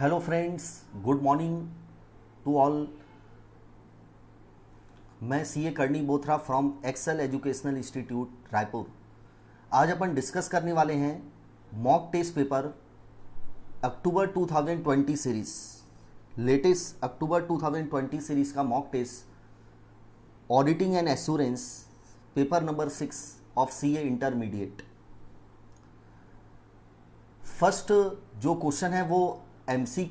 Hello friends, good morning to all. मैं CA Karni Bothra from Excel educational institute Raipur. आज अपन discuss करने वाले हैं mock test paper October 2020 series, latest October 2020 series का mock test auditing and assurance paper number 6 of CA intermediate. First जो question है वो एमसी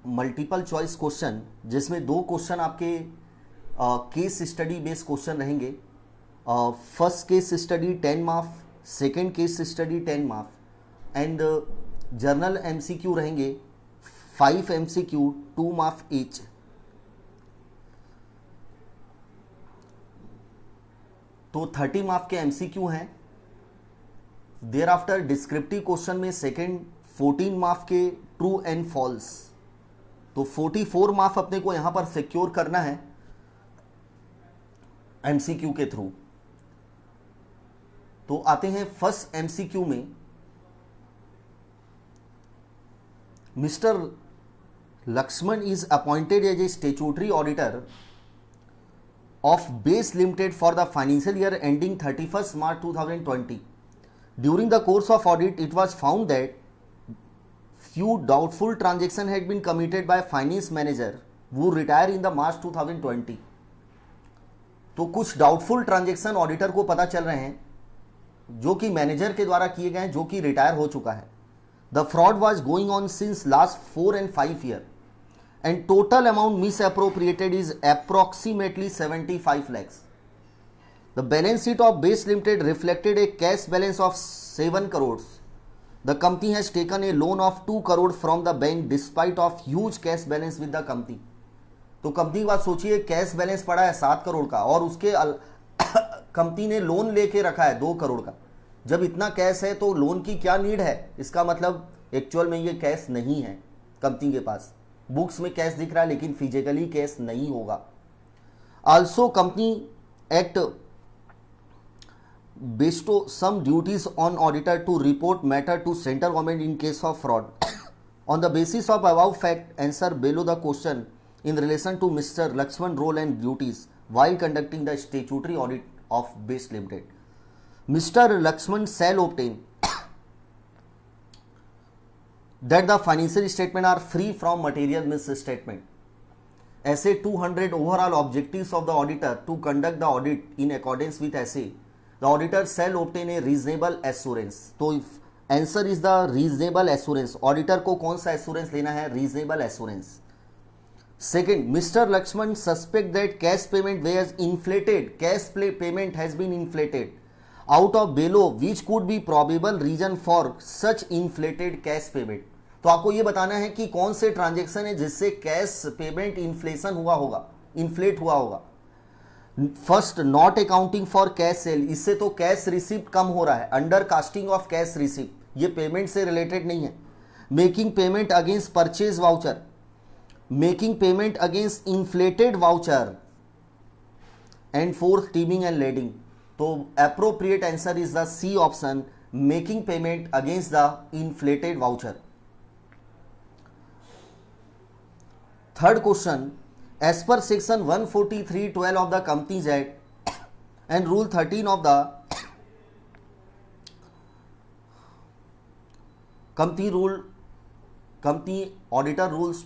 मल्टीपल चॉइस क्वेश्चन, जिसमें दो क्वेश्चन आपके केस स्टडी बेस्ड क्वेश्चन रहेंगे। First case study 10 mark, second case study 10 mark and journal MCQ रहेंगे 5 MCQ 2 mark each. तो 30 mark के एमसीक्यू हैं। देयर आफ्टर डिस्क्रिप्टिव क्वेश्चन में सेकेंड 14 मार्क के ट्रू एंड फॉल्स, तो 44 मार्क अपने को यहां पर सिक्योर करना है एमसीक्यू के थ्रू। तो आते हैं फर्स्ट एमसीक्यू में। Mister Lakshman is appointed as a statutory auditor of Base Limited for the financial year ending 31st March 2020. During the course of audit, it was found that few doubtful transactions had been committed by finance manager who retired in the March 2020. तो कुछ doubtful transaction auditor को पता चल रहे हैं जो कि manager के द्वारा किए गए हैं, जो कि रिटायर हो चुका है। The fraud was going on since last 4 and 5 years. And total amount misappropriated is approximately 75 lakhs. The balance sheet of Base Limited reflected a cash balance of 7 crores. The company has taken a loan of 2 crore from the bank despite of huge cash balance with the company. तो company की बात सोचिए, cash balance पड़ा है 7 करोड़ का और उसके company ने लोन लेके रखा है 2 करोड़ का। जब इतना कैश है तो लोन की क्या नीड है? इसका मतलब एक्चुअल में ये कैश नहीं है कंपनी के पास। बुक्स में कैश दिख रहा है लेकिन फिजिकली कैश नहीं होगा। Also company act bestows some duties on auditor to report matter to central government in case of fraud. On the basis of above fact answer below the question in relation to mister Lakshman role and duties while conducting the statutory audit of Base Limited. Mr. Lakshman shall obtain that the financial statement are free from material misstatement. ऐसे 200 overall objectives of the auditor to conduct the audit in accordance with ऐसे the auditor shall obtain a reasonable assurance. तो answer is the reasonable assurance. auditor को कौन सा assurance लेना है? reasonable assurance. Second, Mr. Lakshman suspect that cash payment was inflated. Cash payment has been inflated out of below which could be probable reason for such inflated cash payment. तो आपको ये बताना है कि कौन से ट्रांजेक्शन है जिससे कैश पेमेंट इन्फ्लेशन हुआ होगा, इन्फ्लेट हुआ होगा। First, not accounting for cash sale, इससे तो कैश रिसिप्ट कम हो रहा है। Under casting of cash receipt, ये पेमेंट से रिलेटेड नहीं है। Making payment against purchase voucher, making payment against inflated voucher and fourth, teeming and lading. तो appropriate answer is the C option, making payment against the inflated voucher. Third question, as per section 143(12) of the Companies Act and rule 13 of the company auditor rules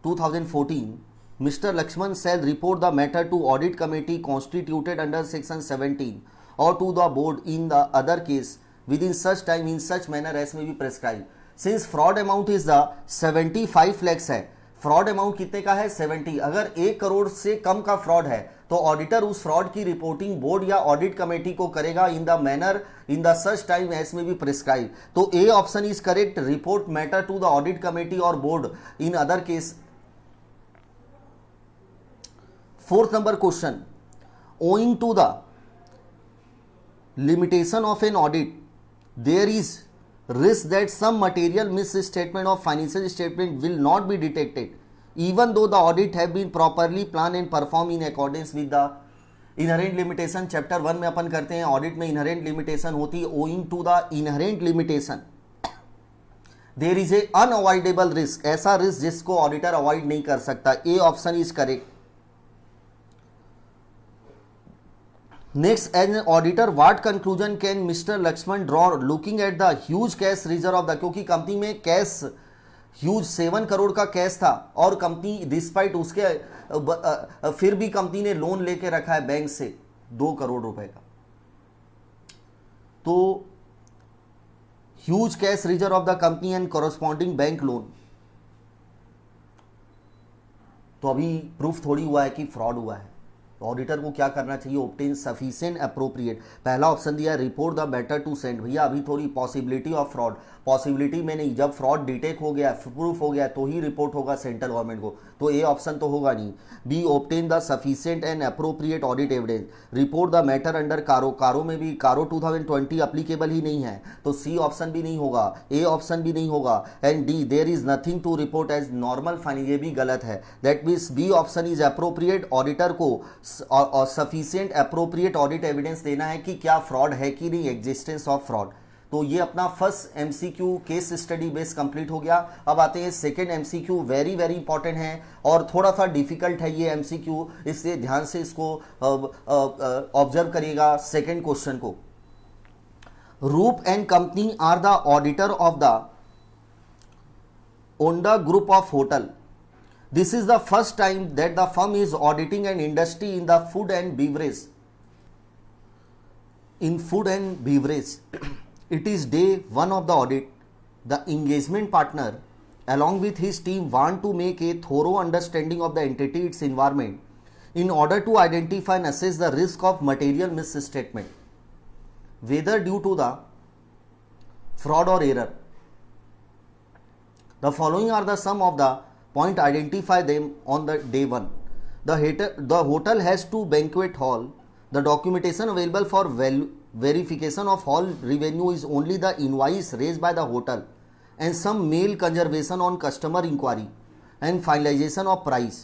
2014, Mr. Lakshman shall report the matter to audit committee constituted under section 17 or to the board in the other case within such time in such manner as may be prescribed. Since fraud amount is the 75 lakhs है, fraud amount कितने का है? 70। अगर 1 करोड़ से कम का fraud है तो auditor उस फ्रॉड की रिपोर्टिंग बोर्ड या ऑडिट कमेटी को करेगा in the manner in the such time as may be prescribe. तो A option is correct, report matter to the audit committee और board in other case. Fourth number question, owing to the limitation of an audit, there is risk that some material misstatement of financial statement will not be detected, even though the audit have been properly planned and performed in accordance with the inherent limitation. Chapter 1 में अपन करते हैं audit में inherent limitation होती है, owing to the inherent limitation there is a unavoidable risk, ऐसा risk जिसको auditor avoid नहीं कर सकता। A option is correct. Next, as an auditor what conclusion can mister Lakshman draw looking at the huge cash reserve of the, क्योंकि company में cash huge 7 crore का cash था और कंपनी डिस्पाइट उसके फिर भी कंपनी ने लोन लेके रखा है बैंक से 2 करोड़ रुपए का। तो huge cash reserve of the company and corresponding bank loan, तो अभी प्रूफ थोड़ी हुआ है कि फ्रॉड हुआ है। तो ऑडिटर को क्या करना चाहिए? ऑब्टेन सफिशिएंट अप्रोप्रिएट, पहला ऑप्शन दिया report the matter to send. भैया अभी थोड़ी पॉसिबिलिटी ऑफ फ्रॉड, पॉसिबिलिटी में नहीं, जब फ्रॉड डिटेक्ट हो गया, प्रूफ हो गया तो ही रिपोर्ट होगा सेंट्रल गवर्नमेंट को, तो ए ऑप्शन तो होगा नहीं। B obtain the sufficient and appropriate audit evidence, report the matter under कारो, कारो में भी कारो 2020 अप्लीकेबल ही नहीं है, तो सी ऑप्शन भी नहीं होगा, ए ऑप्शन भी नहीं होगा। And D there is nothing to report as normal finding, ये भी गलत है। That means B option is appropriate, auditor को और सफिशिएंट अप्रोप्रिएट ऑडिट एविडेंस देना है कि क्या फ्रॉड है कि नहीं, एग्जिस्टेंस ऑफ फ्रॉड। तो ये अपना first MCQ case study base complete हो गया। अब आते हैं second MCQ, very very important है और थोड़ा सा डिफिकल्ट है ये एमसीक्यू, इसलिए ध्यान से इसको ऑब्जर्व करिएगा। सेकंड क्वेश्चन को, Roop and company are the auditor of the Onda group of hotel. This is the first time that the firm is auditing an industry in the food and beverage. In food and beverage, it is day 1 of the audit. The engagement partner, along with his team, want to make a thorough understanding of the entity, its environment, in order to identify and assess the risk of material misstatement, whether due to the fraud or error. The following are the sum of the point, identify them on the day 1. The hotel has 2 banquet hall. The documentation available for verification of hall revenue is only the invoice raised by the hotel and some mail conservation on customer inquiry and finalization of price.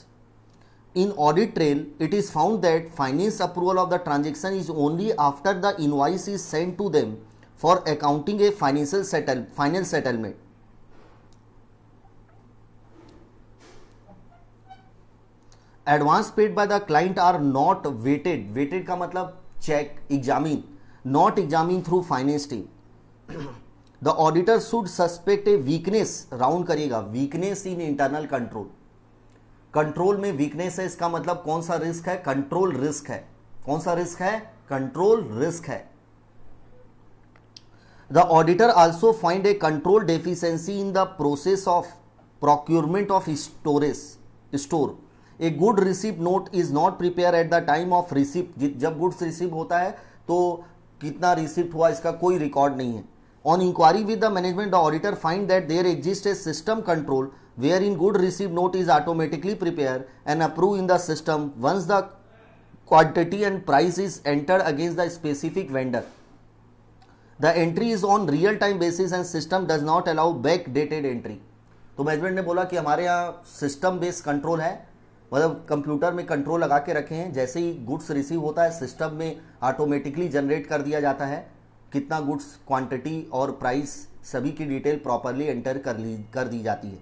In audit trail, it is found that finance approval of the transaction is only after the invoice is sent to them for accounting a final settlement. Advance paid by the client are not vetted, vetted का मतलब check, examine, not examine through finance team. The auditor should suspect a weakness, round करिएगा, weakness in internal control. Control में weakness है, इसका मतलब कौन सा risk है? कंट्रोल रिस्क है। कौन सा रिस्क है? कंट्रोल रिस्क है। The auditor also find A control deficiency in the process of procurement of store. A good receipt note is not prepare at the time of receipt, जब goods receive होता है तो कितना receipt हुआ इसका कोई record नहीं है। On inquiry with the management, the auditor find that there exist a system control wherein good receipt note is automatically prepare and approve in the system once the quantity and price is entered against the specific vendor. The entry is on real time basis and system does not allow back dated entry. तो management ने बोला कि हमारे यहाँ system based control है, मतलब computer में control लगा के रखे हैं, जैसे ही गुड्स रिसीव होता है सिस्टम में ऑटोमेटिकली जनरेट कर दिया जाता है, कितना गुड्स, क्वांटिटी और प्राइस सभी की डिटेल प्रॉपरली एंटर कर दी जाती है।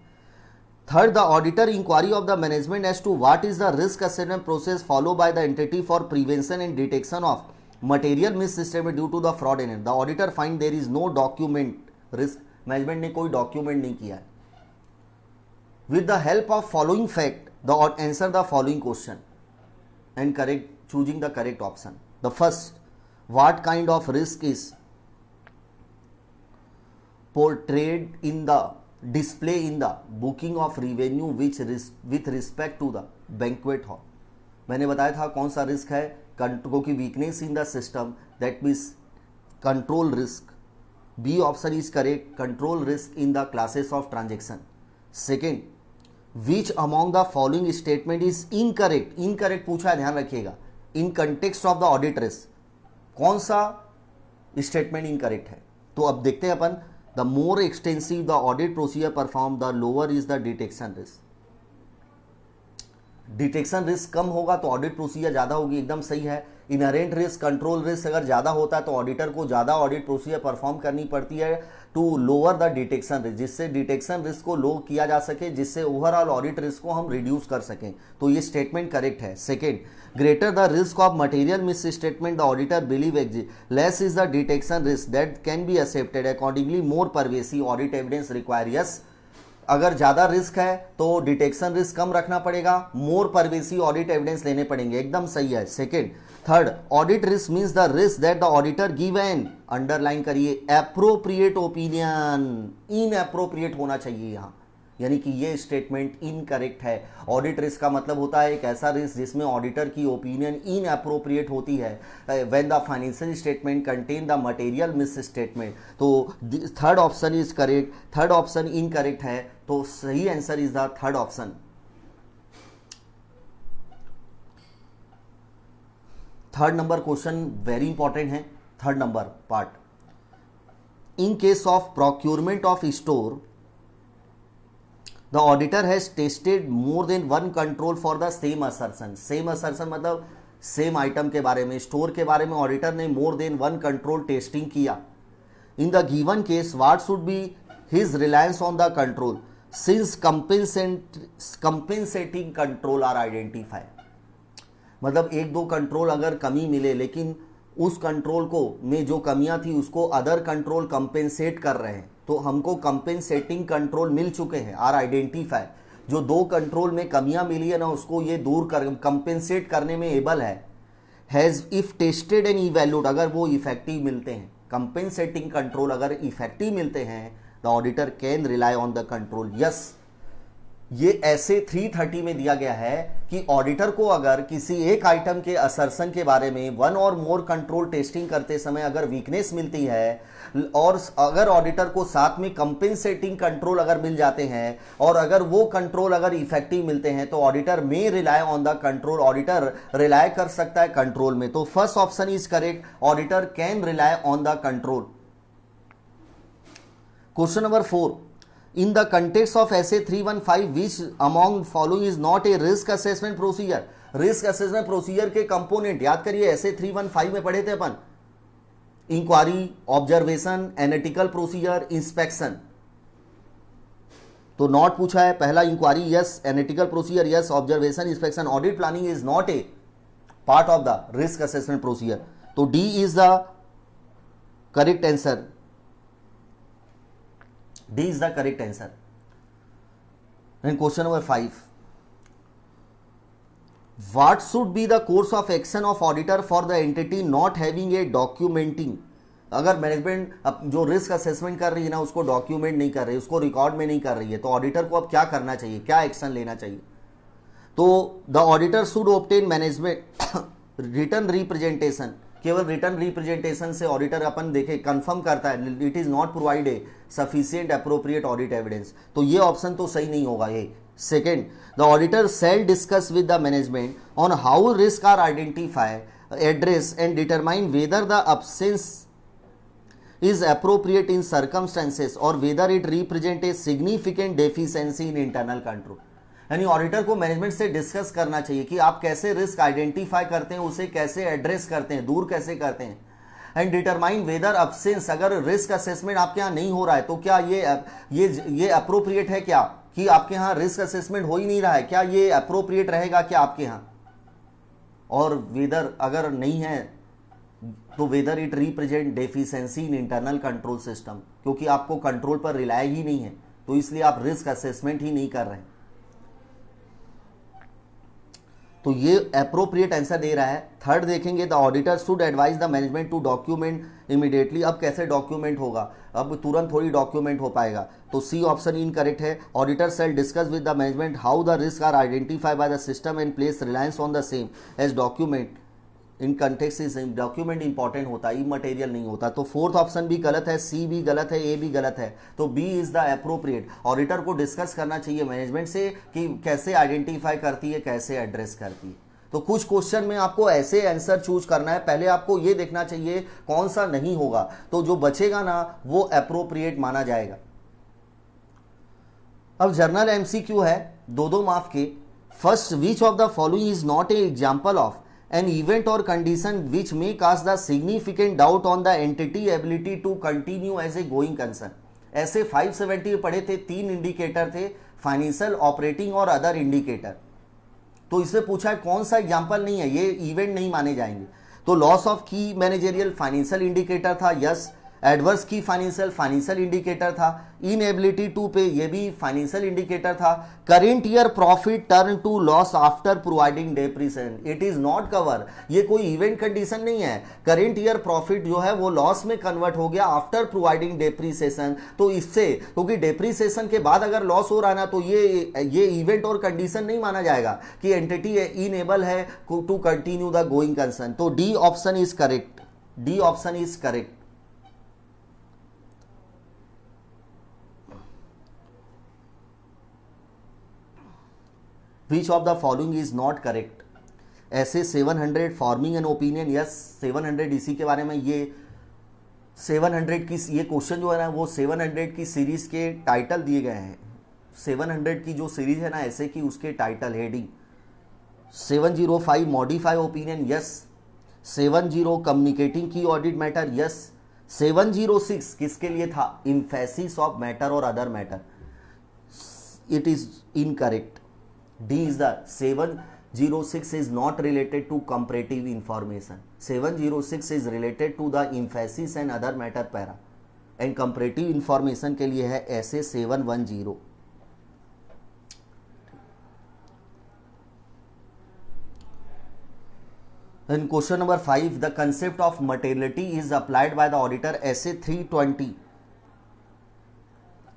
Third, the auditor inquiry of the management as to what is the risk assessment process follow by the entity for prevention and detection of material misstatement due to the fraud in it. The auditor find there is no document risk, management ने कोई document नहीं किया है। With the help of following fact, the answer the following question and choosing the correct option. The first, what kind of risk is portrayed in the display in the booking of revenue with respect to the banquet hall? मैंने बताया था कौन सा risk है, क्योंकि weakness in the system, that means control risk. B option is correct, control risk in the classes of transaction. Second, which among the following statement is incorrect, incorrect पूछा है, ध्यान रखिएगा, in context of the audit risk, कौन सा statement incorrect है। तो अब देखते हैं अपन, the more extensive the audit procedure perform the lower is the detection risk. Detection risk कम होगा तो ऑडिट प्रोसीजर ज़्यादा होगी, एकदम सही है। इनहेरेंट रिस्क, कंट्रोल रिस्क अगर ज़्यादा होता है तो ऑडिटर को ज़्यादा ऑडिट प्रोसीजर परफॉर्म करनी पड़ती है to lower the detection risk, जिससे डिटेक्शन रिस्क को लो किया जा सके, जिससे ओवरऑल ऑडिट रिस्क को हम रिड्यूस कर सकें। तो ये स्टेटमेंट करेक्ट है। Second, greater the risk of material misstatement the auditor believe exists, less is the detection risk that can be accepted, accordingly more pervasive audit evidence require। yes, अगर ज़्यादा risk है तो detection risk कम रखना पड़ेगा, मोर pervasive audit evidence लेने पड़ेंगे, एकदम सही है। Second, third, audit risk means the risk that the auditor give an, underline करिए, एप्रोप्रिएट ओपिनियन, इनएप्रोप्रिएट होना चाहिए यहाँ, यानी कि ये स्टेटमेंट इनकरेक्ट है। ऑडिट रिस्क का मतलब होता है एक ऐसा रिस्क जिसमें ऑडिटर की ओपिनियन इनएप्रोप्रिएट होती है, when the financial statement contain the material miss statement. तो third option is correct, third option incorrect है, तो सही answer is the third option. Third number question very important है, third number part. In case of procurement of store the auditor has tested more than one control for the same assertion. Same assertion मतलब same item के बारे में, store के बारे में auditor ने मोर than one control testing किया। In the given case what should be his reliance on the control since compensating control are identify. मतलब एक दो कंट्रोल अगर कमी मिले लेकिन उस कंट्रोल को में जो कमियां थी उसको अदर कंट्रोल कंपेंसेट कर रहे हैं, तो हमको कंपेंसेटिंग कंट्रोल मिल चुके हैं, आर आइडेंटिफाई। जो दो कंट्रोल में कमियां मिली है ना उसको ये दूर कर कंपेंसेट करने में एबल है। हैज इफ टेस्टेड एंड इवैल्यूड, अगर वो इफेक्टिव मिलते हैं, कंपेंसेटिंग कंट्रोल अगर इफेक्टिव मिलते हैं, the auditor can rely on the control. Yes, ये ऐसे 330 में दिया गया है कि ऑडिटर को अगर किसी एक आइटम के असर्शन के बारे में वन और मोर कंट्रोल टेस्टिंग करते समय अगर वीकनेस मिलती है और अगर ऑडिटर को साथ में कंपेंसेटिंग कंट्रोल अगर मिल जाते हैं और अगर वो कंट्रोल अगर इफेक्टिव मिलते हैं तो ऑडिटर में rely on the control, auditor rely कर सकता है कंट्रोल में। तो first option is correct, auditor can rely on the control. Question number 4, in the context of SA 315 which among following is not a risk assessment procedure। Risk assessment procedure के component याद करिए, SA 315 में पढ़े थे अपन, inquiry, observation, analytical procedure, inspection. तो not पूछा है, पहला inquiry yes, analytical procedure yes, observation, inspection. Audit planning is not a part of the risk assessment procedure, तो D is the correct answer, D is the correct answer. And question number 5, what should be the course of action of auditor for the entity not having a documenting। अगर management जो risk assessment कर रही है ना उसको document नहीं कर रही, उसको रिकॉर्ड में नहीं कर रही है, तो ऑडिटर को अब क्या करना चाहिए, क्या एक्शन लेना चाहिए। तो the auditor should obtain management written representation. केवल रिटर्न रिप्रेजेंटेशन से ऑडिटर अपन देखे कंफर्म करता है it is not provide a sufficient appropriate audit evidence, तो ये ऑप्शन तो सही नहीं होगा ये। Second, the auditor shall discuss with the management on how risk are identify, address and determine whether the absence is appropriate in circumstances और whether it represent a significant deficiency in internal control. यानी auditor को management से discuss करना चाहिए कि आप कैसे risk identify करते हैं, उसे कैसे एड्रेस करते हैं, दूर कैसे करते हैं, एंड डिटरमाइन वेदर अब्सेंस, अगर रिस्क असेसमेंट आपके यहाँ नहीं हो रहा है तो क्या ये अप्रोप्रिएट है क्या, कि आपके यहाँ रिस्क असेसमेंट हो ही नहीं रहा है, क्या ये अप्रोप्रिएट रहेगा क्या आपके यहाँ, और वेदर अगर नहीं है तो weather it represent deficiency in internal control system, क्योंकि आपको कंट्रोल पर रिलाय ही नहीं है तो इसलिए आप रिस्क असेसमेंट ही नहीं कर रहे हैं। तो ये अप्रोप्रिएट आंसर दे रहा है। थर्ड देखेंगे, the auditor should advise the management to document immediately. अब कैसे डॉक्यूमेंट होगा, अब तुरंत थोड़ी डॉक्यूमेंट हो पाएगा, तो सी ऑप्शन इनकरेक्ट है। Auditor shall discuss with the management how the risk are identify by the system and place reliance on the same as document in context is document important होता है, immaterial नहीं होता। तो fourth option भी गलत है, सी भी गलत है, ए भी गलत है, तो B is the appropriate. Auditor को डिस्कस करना चाहिए मैनेजमेंट से कि कैसे आइडेंटिफाई करती है, कैसे एड्रेस करती है। तो कुछ क्वेश्चन में आपको ऐसे आंसर चूज करना है, पहले आपको ये देखना चाहिए कौन सा नहीं होगा, तो जो बचेगा ना वो अप्रोप्रिएट माना जाएगा। अब जर्नल एमसीक्यू है, दो मार्क्स के। First, which of the following is not a example of an event और condition which may cast the significant doubt on the entity ability to continue as a going concern. ऐसे 570 पढ़े थे, 3 indicator थे, financial, operating और other indicator. तो इससे पूछा है कौन सा एग्जाम्पल नहीं है, ये इवेंट नहीं माने जाएंगे। तो लॉस ऑफ की मैनेजरियल फाइनेंशियल इंडिकेटर था, यस। एडवर्स की फाइनेंशियल इंडिकेटर था। इनएबिलिटी टू पे, ये भी फाइनेंशियल इंडिकेटर था। Current year profit turn to loss after providing depreciation, it is not cover, ये कोई इवेंट कंडीशन नहीं है। करेंट ईयर प्रॉफिट जो है वो लॉस में कन्वर्ट हो गया आफ्टर प्रोवाइडिंग डेप्रिसिएशन। तो इससे, क्योंकि डेप्रिसिएशन के बाद अगर लॉस हो रहा है ना, तो ये इवेंट और कंडीशन नहीं माना जाएगा कि एंटिटी इनेबल है to continue the going concern. तो D option is correct, D option is correct. Which of the following is not correct? ऐसे 700 फॉर्मिंग एन ओपिनियन, यस 700 इसी के बारे में, ये 700 की ये क्वेश्चन जो है ना वो 700 की सीरीज के टाइटल दिए गए हैं। 700 की जो सीरीज है ना ऐसे की, उसके title heading 705 modify opinion, yes. 70 communicating की ऑडिट मैटर, यस। 706 किसके लिए था? इम्फेसिस ऑफ मैटर और other matter, it is incorrect. D is the 706 is not related to comparative information. 706 is related to the emphasis and other matter para. And comparative information के लिए है ऐसे 710. Then question number 5, the concept of materiality is applied by the auditor essay 320.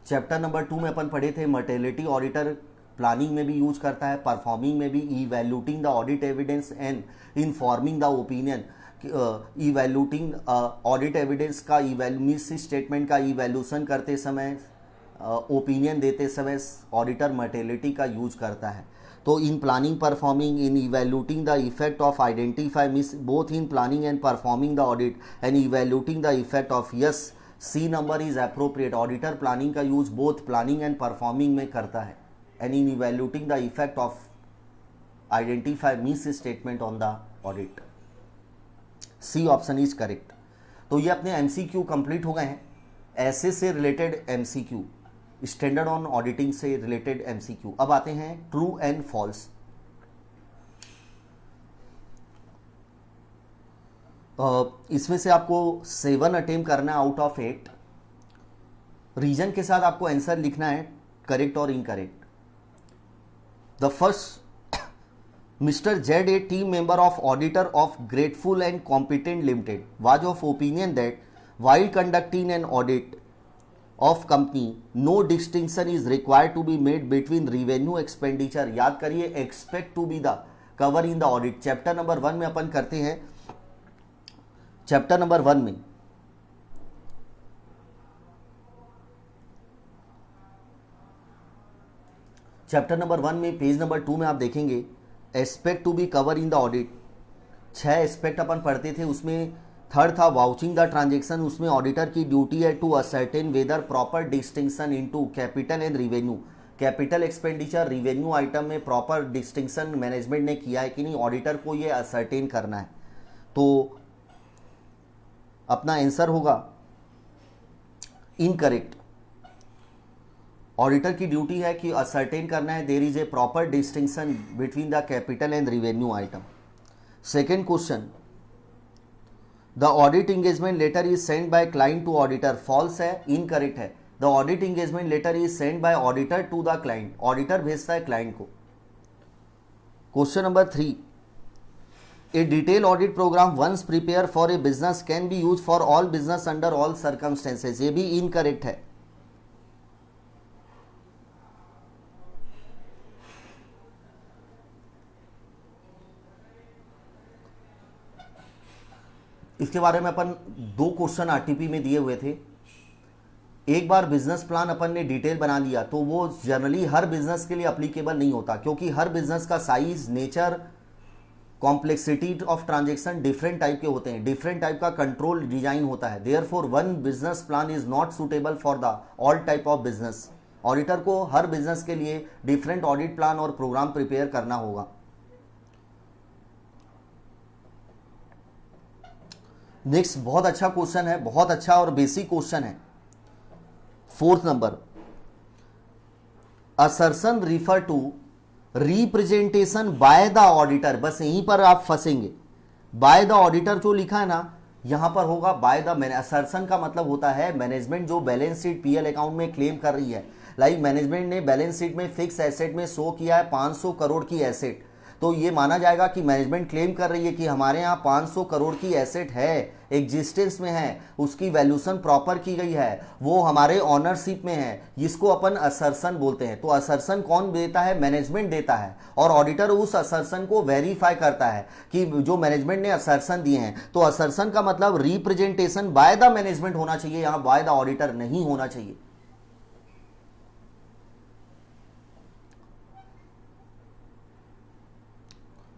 Chapter number 2 में अपन पढ़े थे materiality auditor planning में भी use करता है, परफॉर्मिंग में भी, evaluating the audit evidence and informing the opinion. Evaluating audit evidence का मिस स्टेटमेंट का इवैल्यूशन करते समय, ओपिनियन देते समय ऑडिटर मटेरियलिटी का यूज करता है। तो in planning, performing, in evaluating the effect of identify miss, both in planning and performing the audit and evaluating the effect of, yes C number is appropriate. Auditor planning का use both planning and performing में करता है। And in evaluating the effect of identify misstatement on the audit, C option is correct। तो ये अपने MCQ complete हो गए हैं। ऐसे से related MCQ, standard on auditing से रिलेटेड MCQ। अब आते हैं ट्रू एंड फॉल्स। इसमें से आपको 7 अटेम्प्ट करना है आउट ऑफ 8। रीजन के साथ आपको आंसर लिखना है, करेक्ट और incorrect. The first, Mr. Z, a team member of auditor of Grateful and Competent Limited, was of opinion that while conducting an audit of company, no distinction is required to be made between revenue expenditure। याद करिए, expect to be the cover in the audit। Chapter number 1 में अपन करते हैं, chapter number 1 में chapter number 1 में page number 2 में आप देखेंगे aspect to be cover in the audit. 6 aspect अपन पढ़ते थे, उसमें थर्ड था वाउचिंग द ट्रांजेक्शन। उसमें ऑडिटर की ड्यूटी है to ascertain whether proper distinction into capital and revenue. Capital expenditure, revenue item में प्रॉपर डिस्टिंक्शन मैनेजमेंट ने किया है कि नहीं, ऑडिटर को ये असर्टेन करना है। तो अपना आंसर होगा इनकरेक्ट। ऑडिटर की ड्यूटी है कि असर्टेन करना है there is a proper distinction between the capital and revenue item. Second question, the audit engagement letter is send by client to auditor, false है, इनकरेक्ट है। The audit engagement letter is send by auditor to the client, auditor भेजता है client को। Question number 3, a detail audit programme once prepare for a business can be use for all business under all circumstances, ये भी incorrect है। इसके बारे में अपन 2 question RTP में दिए हुए थे। एक बार बिजनेस प्लान अपन ने डिटेल बना लिया तो वो जनरली हर बिजनेस के लिए अप्लीकेबल नहीं होता, क्योंकि हर बिजनेस का size, nature, complexity of transaction different type के होते हैं, डिफरेंट टाइप का कंट्रोल डिजाइन होता है। Therefore one business plan is not suitable for the all type of business. Auditor को हर बिजनेस के लिए डिफरेंट ऑडिट प्लान और प्रोग्राम प्रिपेयर करना होगा। नेक्स्ट बहुत अच्छा क्वेश्चन है, बहुत अच्छा और बेसिक क्वेश्चन है। 4th number, assertion refer to representation by the auditor. बस यहीं पर आप फंसेंगे। बाय द ऑडिटर जो लिखा है ना, यहां पर होगा बाय द मैनेजमेंट। असर्शन का मतलब होता है मैनेजमेंट जो बैलेंस शीट पीएल अकाउंट में क्लेम कर रही है। लाइक मैनेजमेंट ने बैलेंस शीट में फिक्स एसेट में शो किया है 500 करोड़ की एसेट, तो ये माना जाएगा कि मैनेजमेंट क्लेम कर रही है कि हमारे यहाँ 500 करोड़ की एसेट है, एग्जिस्टेंस में है, उसकी वैल्यूशन प्रॉपर की गई है, वो हमारे ऑनरशिप में है, जिसको अपन असर्शन बोलते हैं। तो असर्शन कौन देता है? मैनेजमेंट देता है, और ऑडिटर उस असर्शन को वेरीफाई करता है कि जो मैनेजमेंट ने असर्शन दिए हैं। तो असर्शन का मतलब रिप्रेजेंटेशन बाय द मैनेजमेंट होना चाहिए, यहां बाय द ऑडिटर नहीं होना चाहिए।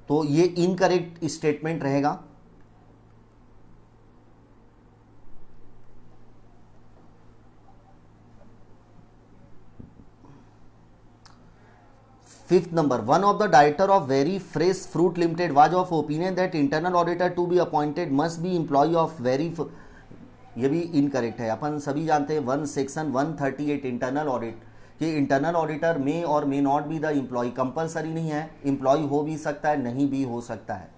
तो ये इनकरेक्ट स्टेटमेंट रहेगा। Fifth number, one of the director of very fresh fruit limited was of opinion that internal auditor to be appointed must be employ of very. ये भी इनकरेक्ट है। अपन सभी जानते हैं सेक्शन 138 इंटरनल ऑडिट कि internal auditor may और may not be the employ. Compulsory नहीं है, एम्प्लॉय हो भी सकता है, नहीं भी हो सकता है।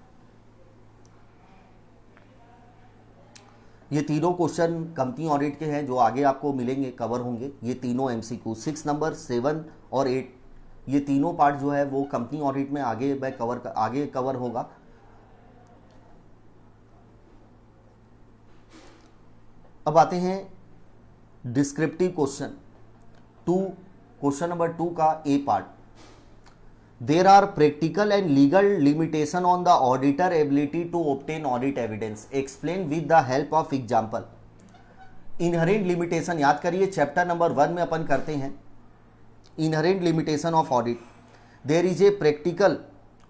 ये तीनों क्वेश्चन कंपनी ऑडिट के हैं जो आगे आपको मिलेंगे, कवर होंगे। ये तीनों एमसीक्यू 6 नंबर 7 और 8, ये तीनों पार्ट जो है वो कंपनी ऑडिट में आगे कवर होगा। अब आते हैं डिस्क्रिप्टिव क्वेश्चन क्वेश्चन नंबर 2 का A part. There are practical and legal limitation on the auditor ability to obtain audit evidence, explain with the help of example. Inherent limitation याद करिए, chapter number 1 में अपन करते हैं inherent limitation of audit. There is a practical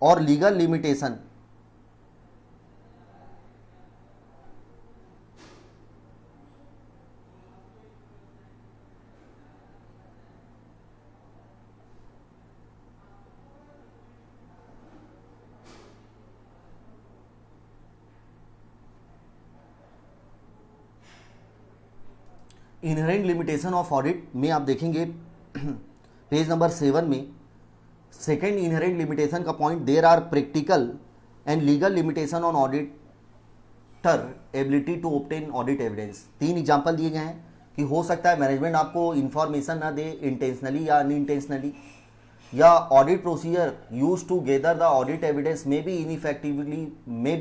और legal limitation inherent limitation of audit में आप देखेंगे पेज नंबर 7 में सेकेंड इनहेरेंट लिमिटेशन का point, there are practical and legal limitation on auditor ability to obtain audit evidence. 3 example दिए गए हैं कि हो सकता है मैनेजमेंट आपको इंफॉर्मेशन ना दे इंटेंशनली या अनइंटेंशनली, या audit procedure use to gather the audit evidence may be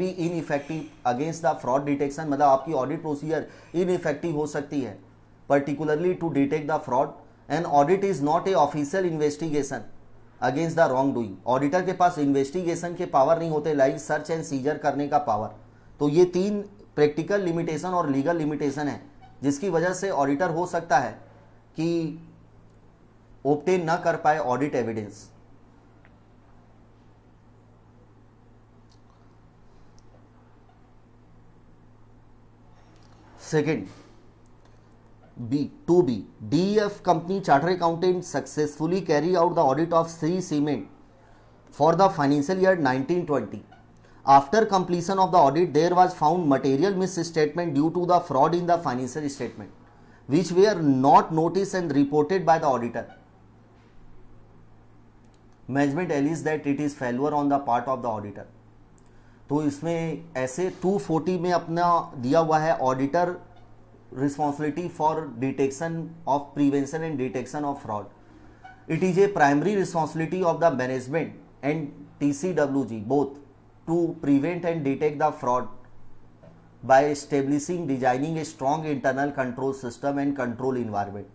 ineffective against the fraud detection. मतलब आपकी ऑडिट प्रोसीजर इनइफेक्टिव हो सकती है particularly to detect the fraud, and audit is not a official investigation against the wrongdoing। Auditor के पास investigation के power नहीं होते, like search and seizure करने का पावर। तो ये 3 प्रैक्टिकल लिमिटेशन और लीगल लिमिटेशन है जिसकी वजह से ऑडिटर हो सकता है कि ऑब्टेन ना कर पाए audit evidence. Second B2B, DEF company chartered accountant successfully carry out the audit of Shree Cement for the financial year 1920. After completion of the audit, there was found material misstatement due to the fraud in the financial statement, which were not noticed and reported by the auditor. Management alleged that it is failure on the part of the auditor. तो इसमें ऐसे 240 में अपना दिया हुआ है auditor responsibility for detection of prevention and detection of fraud. It is a primary responsibility of the management and TCWG both to prevent and detect the fraud by establishing, designing a strong internal control system and control environment.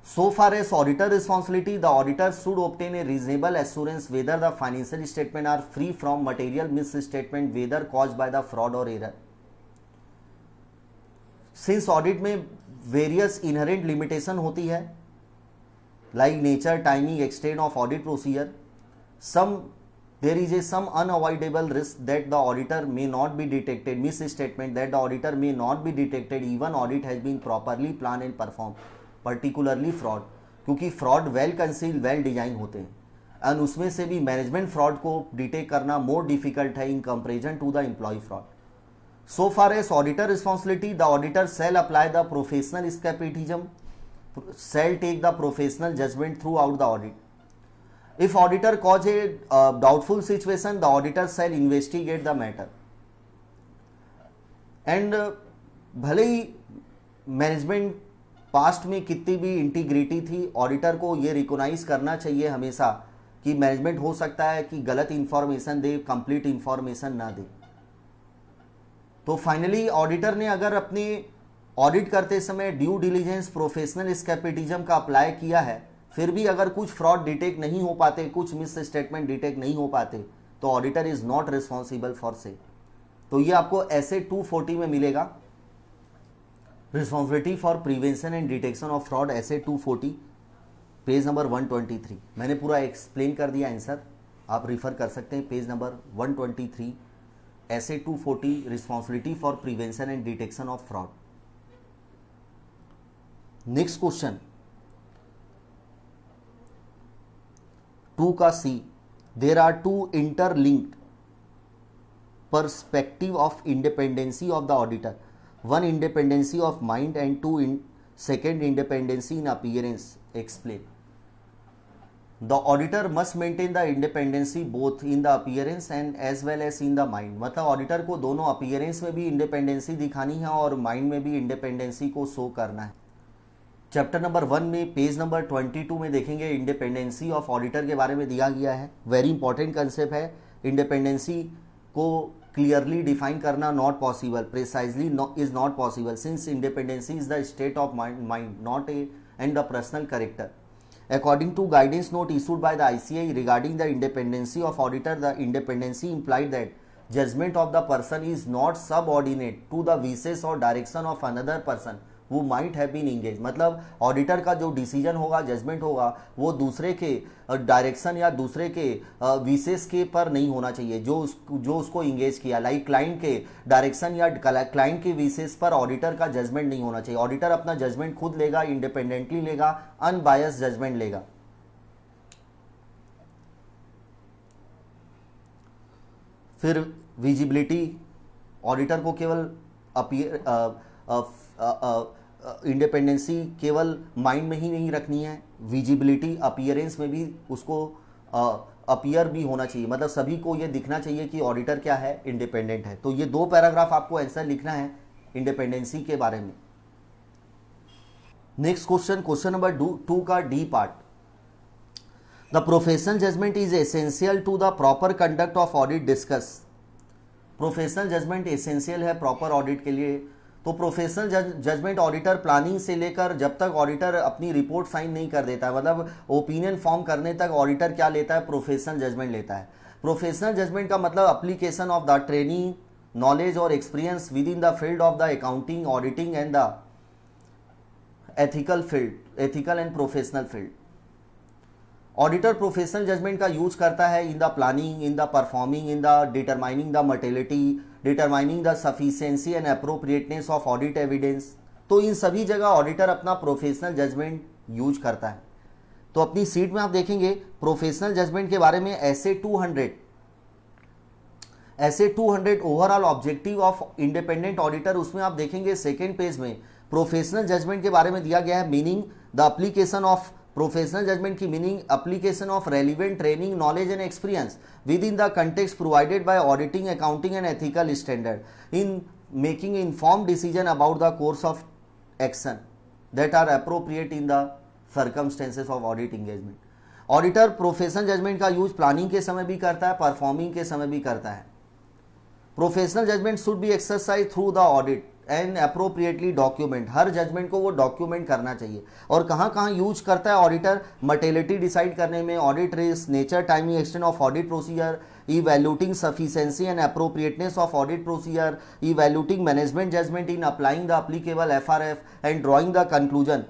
So far as auditor responsibility, the auditor should obtain a reasonable assurance whether the financial statements are free from material misstatement, whether caused by the fraud or error. Since audit में various inherent limitation होती है, like nature, timing, extent of audit procedure, there is a some unavoidable risk that the auditor may not be detected, misstatement that the auditor may not be detected even audit has been properly plan and perform. Particularly fraud, क्योंकि fraud well conceal well design होते हैं and उसमें से भी management fraud को detect करना more difficult है in comparison to the employ fraud. So far as auditor responsibility, the auditor shall apply the professional skepticism, shall take the professional judgment throughout the audit. If auditor cause a doubtful situation, the auditor shall investigate the matter. And भले ही management past में कितनी भी integrity थी, auditor को ये recognise करना चाहिए हमेशा कि मैनेजमेंट हो सकता है कि गलत इंफॉर्मेशन दे, कंप्लीट इंफॉर्मेशन ना दे. तो फाइनली ऑडिटर ने अगर अपने ऑडिट करते समय ड्यू डिलीजेंस प्रोफेशनल स्केपिटिज्म का अप्लाई किया है, फिर भी अगर कुछ फ्रॉड डिटेक्ट नहीं हो पाते, कुछ मिस स्टेटमेंट डिटेक्ट नहीं हो पाते, तो auditor is not responsible for से. तो ये आपको ऐसे 240 में मिलेगा, responsibility for prevention and detection of fraud, ऐसे 240, पेज नंबर 123. मैंने पूरा एक्सप्लेन कर दिया आंसर, आप रिफर कर सकते हैं page number 123, SA 240, responsibility for prevention and detection of fraud. Next question 2 का C, there are 2 interlinked perspective of independency of the auditor, one independency of mind and two second independency in appearance. Explain. The auditor must maintain the independency both in the appearance and as well as in the mind. मतलब ऑडिटर को दोनों appearance में भी independency दिखानी है और mind में भी इंडिपेंडेंसी को शो करना है. चैप्टर नंबर 1 में पेज नंबर 22 में देखेंगे इंडिपेंडेंसी ऑफ ऑडिटर के बारे में दिया गया है. वेरी इंपॉर्टेंट कंसेप्ट है. इंडिपेंडेंसी को क्लियरली डिफाइन करना not possible, precisely is not possible, since independency is the state of mind not A and the personal character. According to guidance note issued by the ICAI regarding the independency of auditor, the independency implied that judgment of the person is not subordinate to the wishes or direction of another person who might have been engaged. मतलब auditor का जो decision होगा, judgement होगा, वो दूसरे के direction या दूसरे के विशेष के पर नहीं होना चाहिए जो उसको इंगेज किया. लाइक क्लाइंट के डायरेक्शन या क्लाइंट के विशेष पर ऑडिटर का जजमेंट नहीं होना चाहिए. ऑडिटर अपना जजमेंट खुद लेगा, इंडिपेंडेंटली लेगा, अनबायस जजमेंट लेगा. फिर विजिबिलिटी, ऑडिटर को केवल इंडिपेंडेंसी केवल माइंड में ही नहीं रखनी है, विजिबिलिटी अपीयरेंस में भी उसको अपीयर भी होना चाहिए. मतलब सभी को ये दिखना चाहिए कि ऑडिटर क्या है, इंडिपेंडेंट है. तो ये 2 पैराग्राफ आपको आंसर लिखना है इंडिपेंडेंसी के बारे में. नेक्स्ट क्वेश्चन, क्वेश्चन नंबर 2 का D part. The professional judgment is essential to the proper conduct of audit discuss. Professional judgment essential है प्रॉपर ऑडिट के लिए. तो प्रोफेशनल जजमेंट ऑडिटर प्लानिंग से लेकर जब तक ऑडिटर अपनी रिपोर्ट साइन नहीं कर देता है, मतलब ओपिनियन फॉर्म करने तक ऑडिटर क्या लेता है, प्रोफेशनल जजमेंट लेता है. प्रोफेशनल जजमेंट का मतलब application of the training, knowledge और experience within the field of the accounting, auditing and the ethical and professional field. Auditor professional judgment का यूज करता है in the planning, in the performing, in the determining the materiality, determining the sufficiency and appropriateness of audit evidence. तो इन सभी जगह auditor अपना professional judgement use करता है. तो अपनी सीट में आप देखेंगे प्रोफेशनल जजमेंट के बारे में SA 200 overall objective of independent auditor. उसमें आप देखेंगे सेकेंड पेज में प्रोफेशनल जजमेंट के बारे में दिया गया है. Meaning the application of professional judgment की meaning, application of relevant training, knowledge and experience within the context provided by auditing, accounting and ethical standard in making informed decision about the course of action that are appropriate in the circumstances of audit engagement. Auditor professional judgment का use planning के समय भी करता है, performing के समय भी करता है. Professional judgment should be exercise through the audit and appropriately document. हर जजमेंट को वो डॉक्यूमेंट करना चाहिए. और कहाँ कहाँ यूज करता है ऑडिटर, मटेरियलिटी डिसाइड करने में, audit risk, nature, timing, extent of audit procedure, evaluating sufficiency and appropriateness of audit procedure, evaluating management judgment in applying the applicable FRF and drawing the conclusion.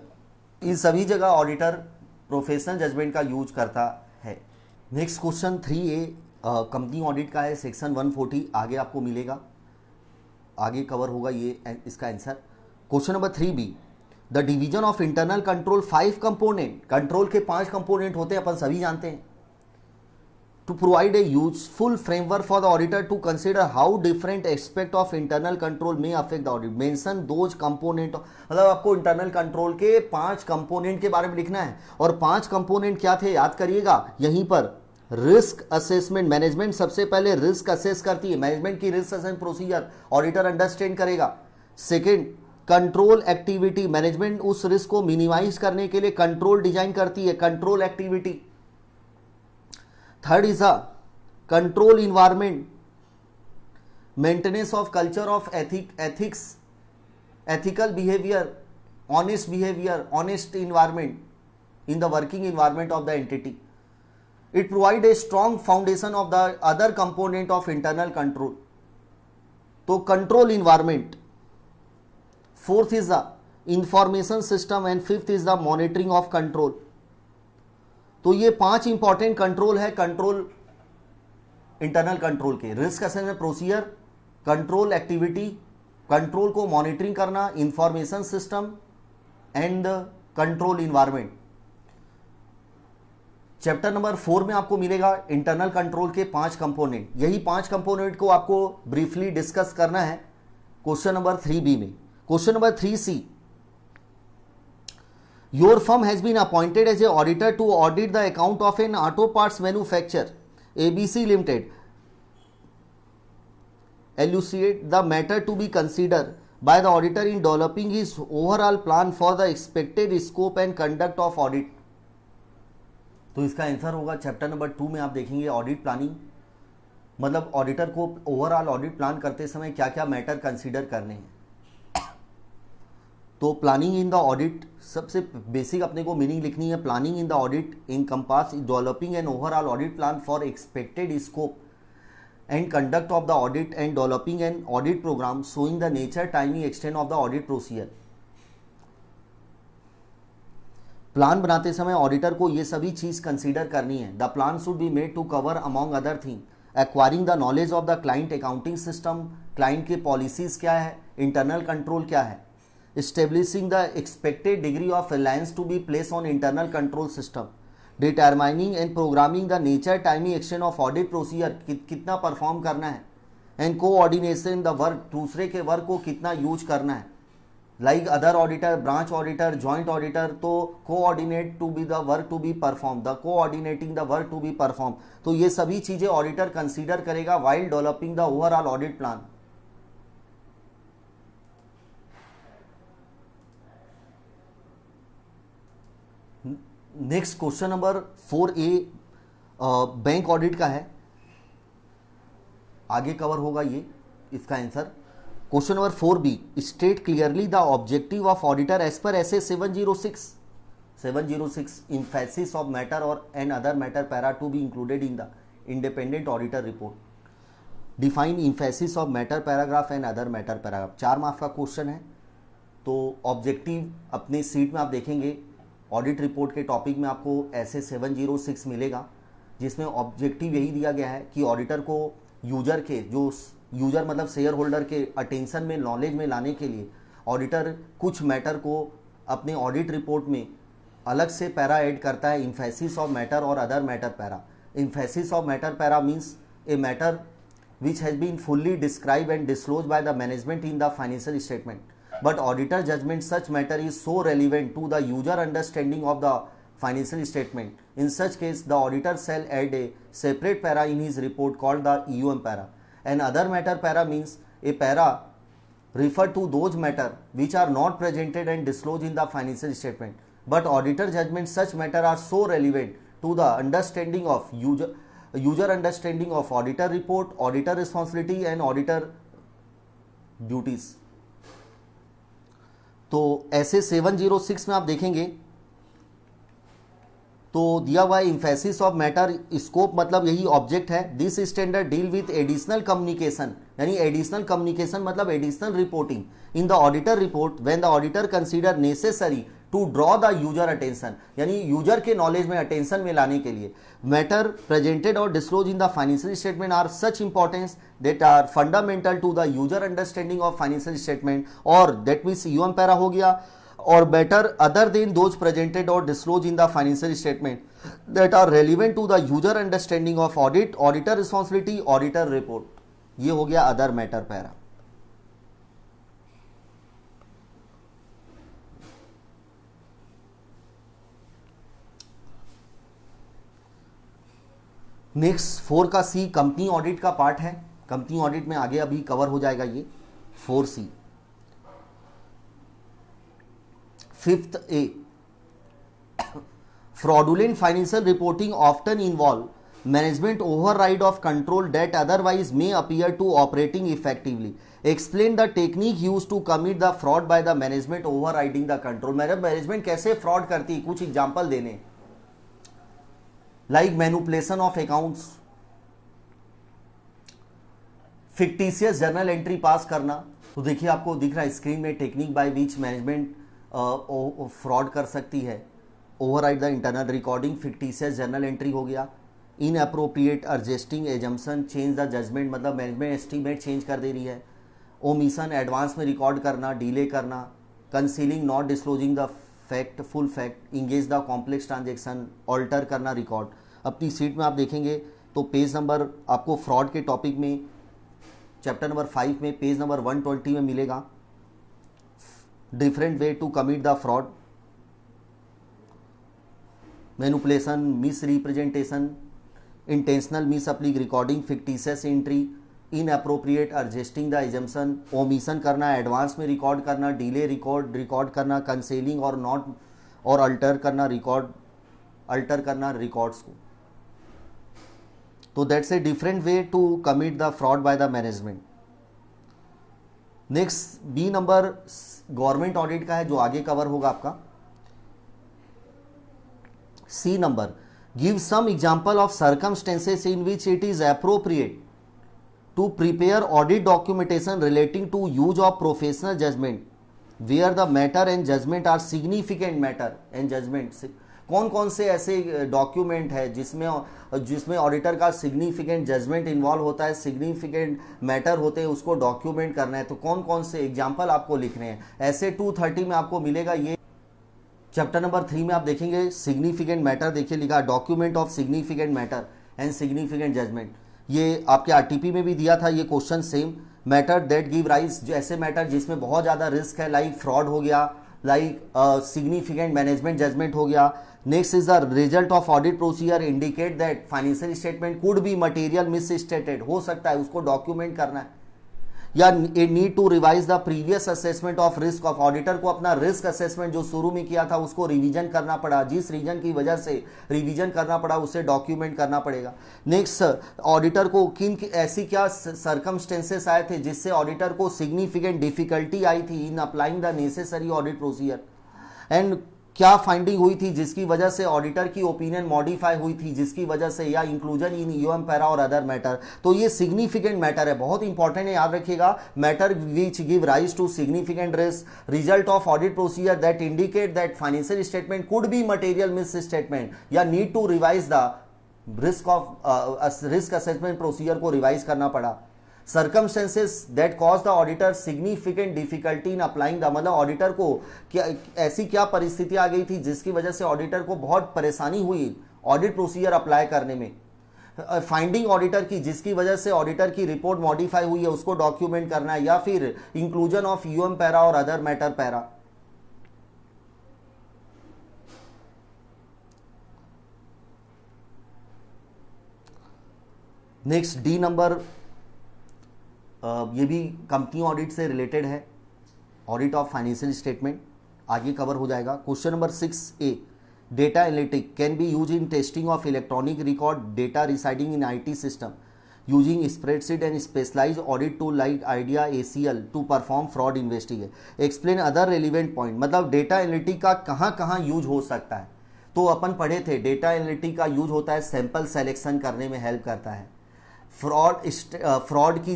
इन सभी जगह auditor professional judgment का use करता है. Next question 3A company audit का है, section 140 आगे आपको मिलेगा, आगे कवर होगा ये इसका answer. Question number 3B, the division of internal control 5 component, control के 5 कंपोनेंट होते हैं, अपन सभी जानते हैं। To provide a useful framework for the auditor to consider how different aspect of internal control may affect the audit, mention those component, मतलब आपको internal control के 5 कंपोनेंट के बारे में लिखना है। और 5 कंपोनेंट क्या थे याद करिएगा, यहीं पर रिस्क असेसमेंट, मैनेजमेंट सबसे पहले रिस्क असेस करती है, मैनेजमेंट की risk assessment procedure auditor understand करेगा। सेकेंड, कंट्रोल एक्टिविटी, मैनेजमेंट उस रिस्क को मिनिमाइज करने के लिए कंट्रोल डिजाइन करती है, control activity. Third is a control environment, maintenance of culture of ethics, ethical behaviour, honest environment in the working environment of the entity. It provide a strong foundation of the other component of internal control. तो control environment. Fourth is the information system and fifth is the monitoring of control. तो ये 5 important control है, control internal control के, risk assessment procedure, control activity, control को monitoring करना, information system and control environment. Chapter number 4 में आपको मिलेगा internal control के 5 कंपोनेंट। यही 5 कंपोनेंट को आपको ब्रीफली डिस्कस करना है क्वेश्चन नंबर 3B में। Question number 3C, your firm has been appointed as a auditor to audit the account of an auto parts manufacture ABC limited, elucidate the matter to be considered by the auditor in developing his overall plan for the expected scope and conduct of audit। तो इसका answer होगा chapter number 2 में आप देखेंगे audit planning, मतलब ऑडिटर को overall audit plan करते समय क्या क्या मैटर कंसीडर करने हैं। तो प्लानिंग इन द ऑडिट, सबसे बेसिक अपने को मीनिंग लिखनी है। Planning in the audit encompass developing an overall audit plan for expected scope and conduct of the audit and developing an audit program showing the nature, timing, extent of the audit procedure। Plan बनाते समय auditor को ये सभी चीज consider करनी है। The plan should be made to cover among other thing acquiring the knowledge of the client accounting system, client के policies क्या है, इंटरनल कंट्रोल क्या है, establishing the expected degree of reliance to be place on internal control system, determining and programming the nature, timing, extent of audit procedure, कितना perform करना है, and coordination the work, दूसरे के work को कितना use करना है, like other auditor, branch auditor, joint auditor. तो coordinate to be the work to be perform, the coordinating the work to be perform. तो ये सभी चीजें ऑडिटर कंसीडर करेगा while developing the overall audit plan. Next question number 4A bank audit का है, आगे cover होगा ये इसका answer. Question number 4B, state clearly the objective of auditor as per SA 706 emphasis of matter or and other matter para to be included in the independent auditor report। Define emphasis of matter paragraph and other matter paragraph। 4 marks का question है। तो objective अपने seat में आप देखेंगे, audit report के topic में आपको ऐसे 706 मिलेगा, जिसमें ऑब्जेक्टिव यही दिया गया है कि ऑडिटर को यूजर के, जो यूजर मतलब शेयर होल्डर के अटेंशन में, नॉलेज में लाने के लिए ऑडिटर कुछ मैटर को अपने ऑडिट रिपोर्ट में अलग से पैरा ऐड करता है, इम्फेसिस ऑफ मैटर और other matter para. Emphasis of matter para means a matter which has been fully describe and disclose by the management in the financial statement, but auditor judgment such matter is so relevant to the user understanding of the financial statement. In such case, the auditor shall add a separate para in his report called the EUM para. And other matter para means a para refer to those matter which are not presented and disclosed in the financial statement. But auditor judgment such matter are so relevant to the understanding of user understanding of auditor report, auditor responsibility and auditor duties। तो ऐसे 706 में आप देखेंगे तो दिया हुआ है emphasis of matter, scope मतलब यही ऑब्जेक्ट है। This standard deal with additional communication, यानी एडिशनल कम्युनिकेशन मतलब additional reporting in the auditor report when the auditor consider necessary to draw the user attention, यानी यूजर के नॉलेज में attention में लाने के लिए मैटर प्रेजेंटेड और disclose in the financial statement are such importance that are fundamental to the user understanding of financial statement, और that means UM para हो गया। or better other than those presented or disclosed in the financial statement that are relevant to the user understanding of audit, auditor responsibility, auditor report. ये हो गया other matter para. Next 4 का सी company audit का part है. Company audit में आगे अभी cover हो जाएगा ये 4C. 5th A, fraudulent financial reporting often involve management override of control that otherwise may appear to operating effectively. Explain the technique used to commit the fraud by the management overriding the control. Management कैसे fraud करती है, कुछ example देने. Like manipulation of accounts, fictitious journal entry pass करना. तो देखिए आपको दिख रहा है स्क्रीन में technique by which management fraud कर सकती है. Override the internal recording, fictitious journal entry हो गया. Inappropriate adjusting assumption, change the judgment, मतलब मैनेजमेंट एस्टीमेट चेंज कर दे रही है. ओमिशन, एडवांस में रिकॉर्ड करना, डिले करना. Concealing, not disclosing the fact, full fact. Engage the complex transaction, alter करना रिकॉर्ड. अपनी सीट में आप देखेंगे तो पेज नंबर आपको फ्रॉड के टॉपिक में चैप्टर नंबर 5 में पेज नंबर 120 में मिलेगा. Different way to commit the fraud, manipulation, misrepresentation, intentional misapplication recording, fictitious entry, inappropriate adjusting the assumption, omission करना, एडवांस में रिकॉर्ड करना, डिले रिकॉर्ड करना, कंसेलिंग और नॉट और अल्टर करना रिकॉर्ड्स को. तो that's a different way to commit the fraud by the management. Next B number government audit का है जो आगे कवर होगा आपका. C number, give some example of circumstances in which it is appropriate to prepare audit documentation relating to use of professional judgment where the matter and judgment are significant matter and judgment. कौन कौन से ऐसे document है जिसमें auditor का significant judgement involve होता है, significant matter होते हैं, उसको डॉक्यूमेंट करना है. तो कौन कौन से एग्जाम्पल आपको लिखने हैं. ऐसे 230 में आपको मिलेगा. ये चैप्टर नंबर 3 में आप देखेंगे सिग्निफिकेंट मैटर. देखिए लिखा document of significant matter and significant judgment. ये आपके आरटीपी में भी दिया था ये question same. Matter that give rise, जो ऐसे मैटर जिसमें बहुत ज़्यादा रिस्क है, लाइक फ्रॉड हो गया, लाइक सिग्निफिकेंट मैनेजमेंट जजमेंट हो गया. Next is the result of audit procedure indicate that financial statement could be material misstated, हो सकता है उसको डॉक्यूमेंट करना है. या need to revise the previous assessment of risk of, auditor को अपना रिस्क असेसमेंट जो शुरू में किया था उसको रिवीजन करना पड़ा, जिस रीजन की वजह से रिवीजन करना पड़ा उसे डॉक्यूमेंट करना पड़ेगा. नेक्स्ट, ऑडिटर को किन ऐसी क्या सर्कमस्टेंसेस आए थे जिससे ऑडिटर को सिग्निफिकेंट डिफिकल्टी आई थी इन applying the necessary audit procedure, and क्या फाइंडिंग हुई थी जिसकी वजह से ऑडिटर की ओपिनियन मॉडिफाई हुई थी, जिसकी वजह से, या इंक्लूजन इन यूएम पैरा और अदर मैटर. तो ये सिग्निफिकेंट मैटर है, बहुत इंपॉर्टेंट है, याद रखिएगा. Matter which give rise to significant risk, result of audit procedure that indicate that financial statement could be material miss statement, या need to revise the risk of risk assessment procedure को revise करना पड़ा. Circumstances that cause the auditor significant difficulty in applying the, मतलब ऑडिटर को क्या ऐसी क्या परिस्थिति आ गई थी जिसकी वजह से ऑडिटर को बहुत परेशानी हुई ऑडिट प्रोसीजर अप्लाई करने में. फाइंडिंग ऑडिटर की जिसकी वजह से ऑडिटर की रिपोर्ट मॉडिफाई हुई है उसको डॉक्यूमेंट करना है, या फिर इंक्लूजन ऑफ यूएम पैरा और other matter para. Next D number, ये भी कंपनी ऑडिट से रिलेटेड है, ऑडिट ऑफ फाइनेंशियल स्टेटमेंट आगे कवर हो जाएगा. Question number 6A, data analytic can be use in testing of electronic record data residing in IT system using spreadsheet and specialised audit tool like IDEA ACL to perform fraud investigation. Explain other relevant point, मतलब data analytic का कहाँ कहाँ use हो सकता है. तो अपन पढ़े थे डेटा एनालिटिक का यूज होता है सैंपल सेलेक्शन करने में हेल्प करता है, फ्रॉड की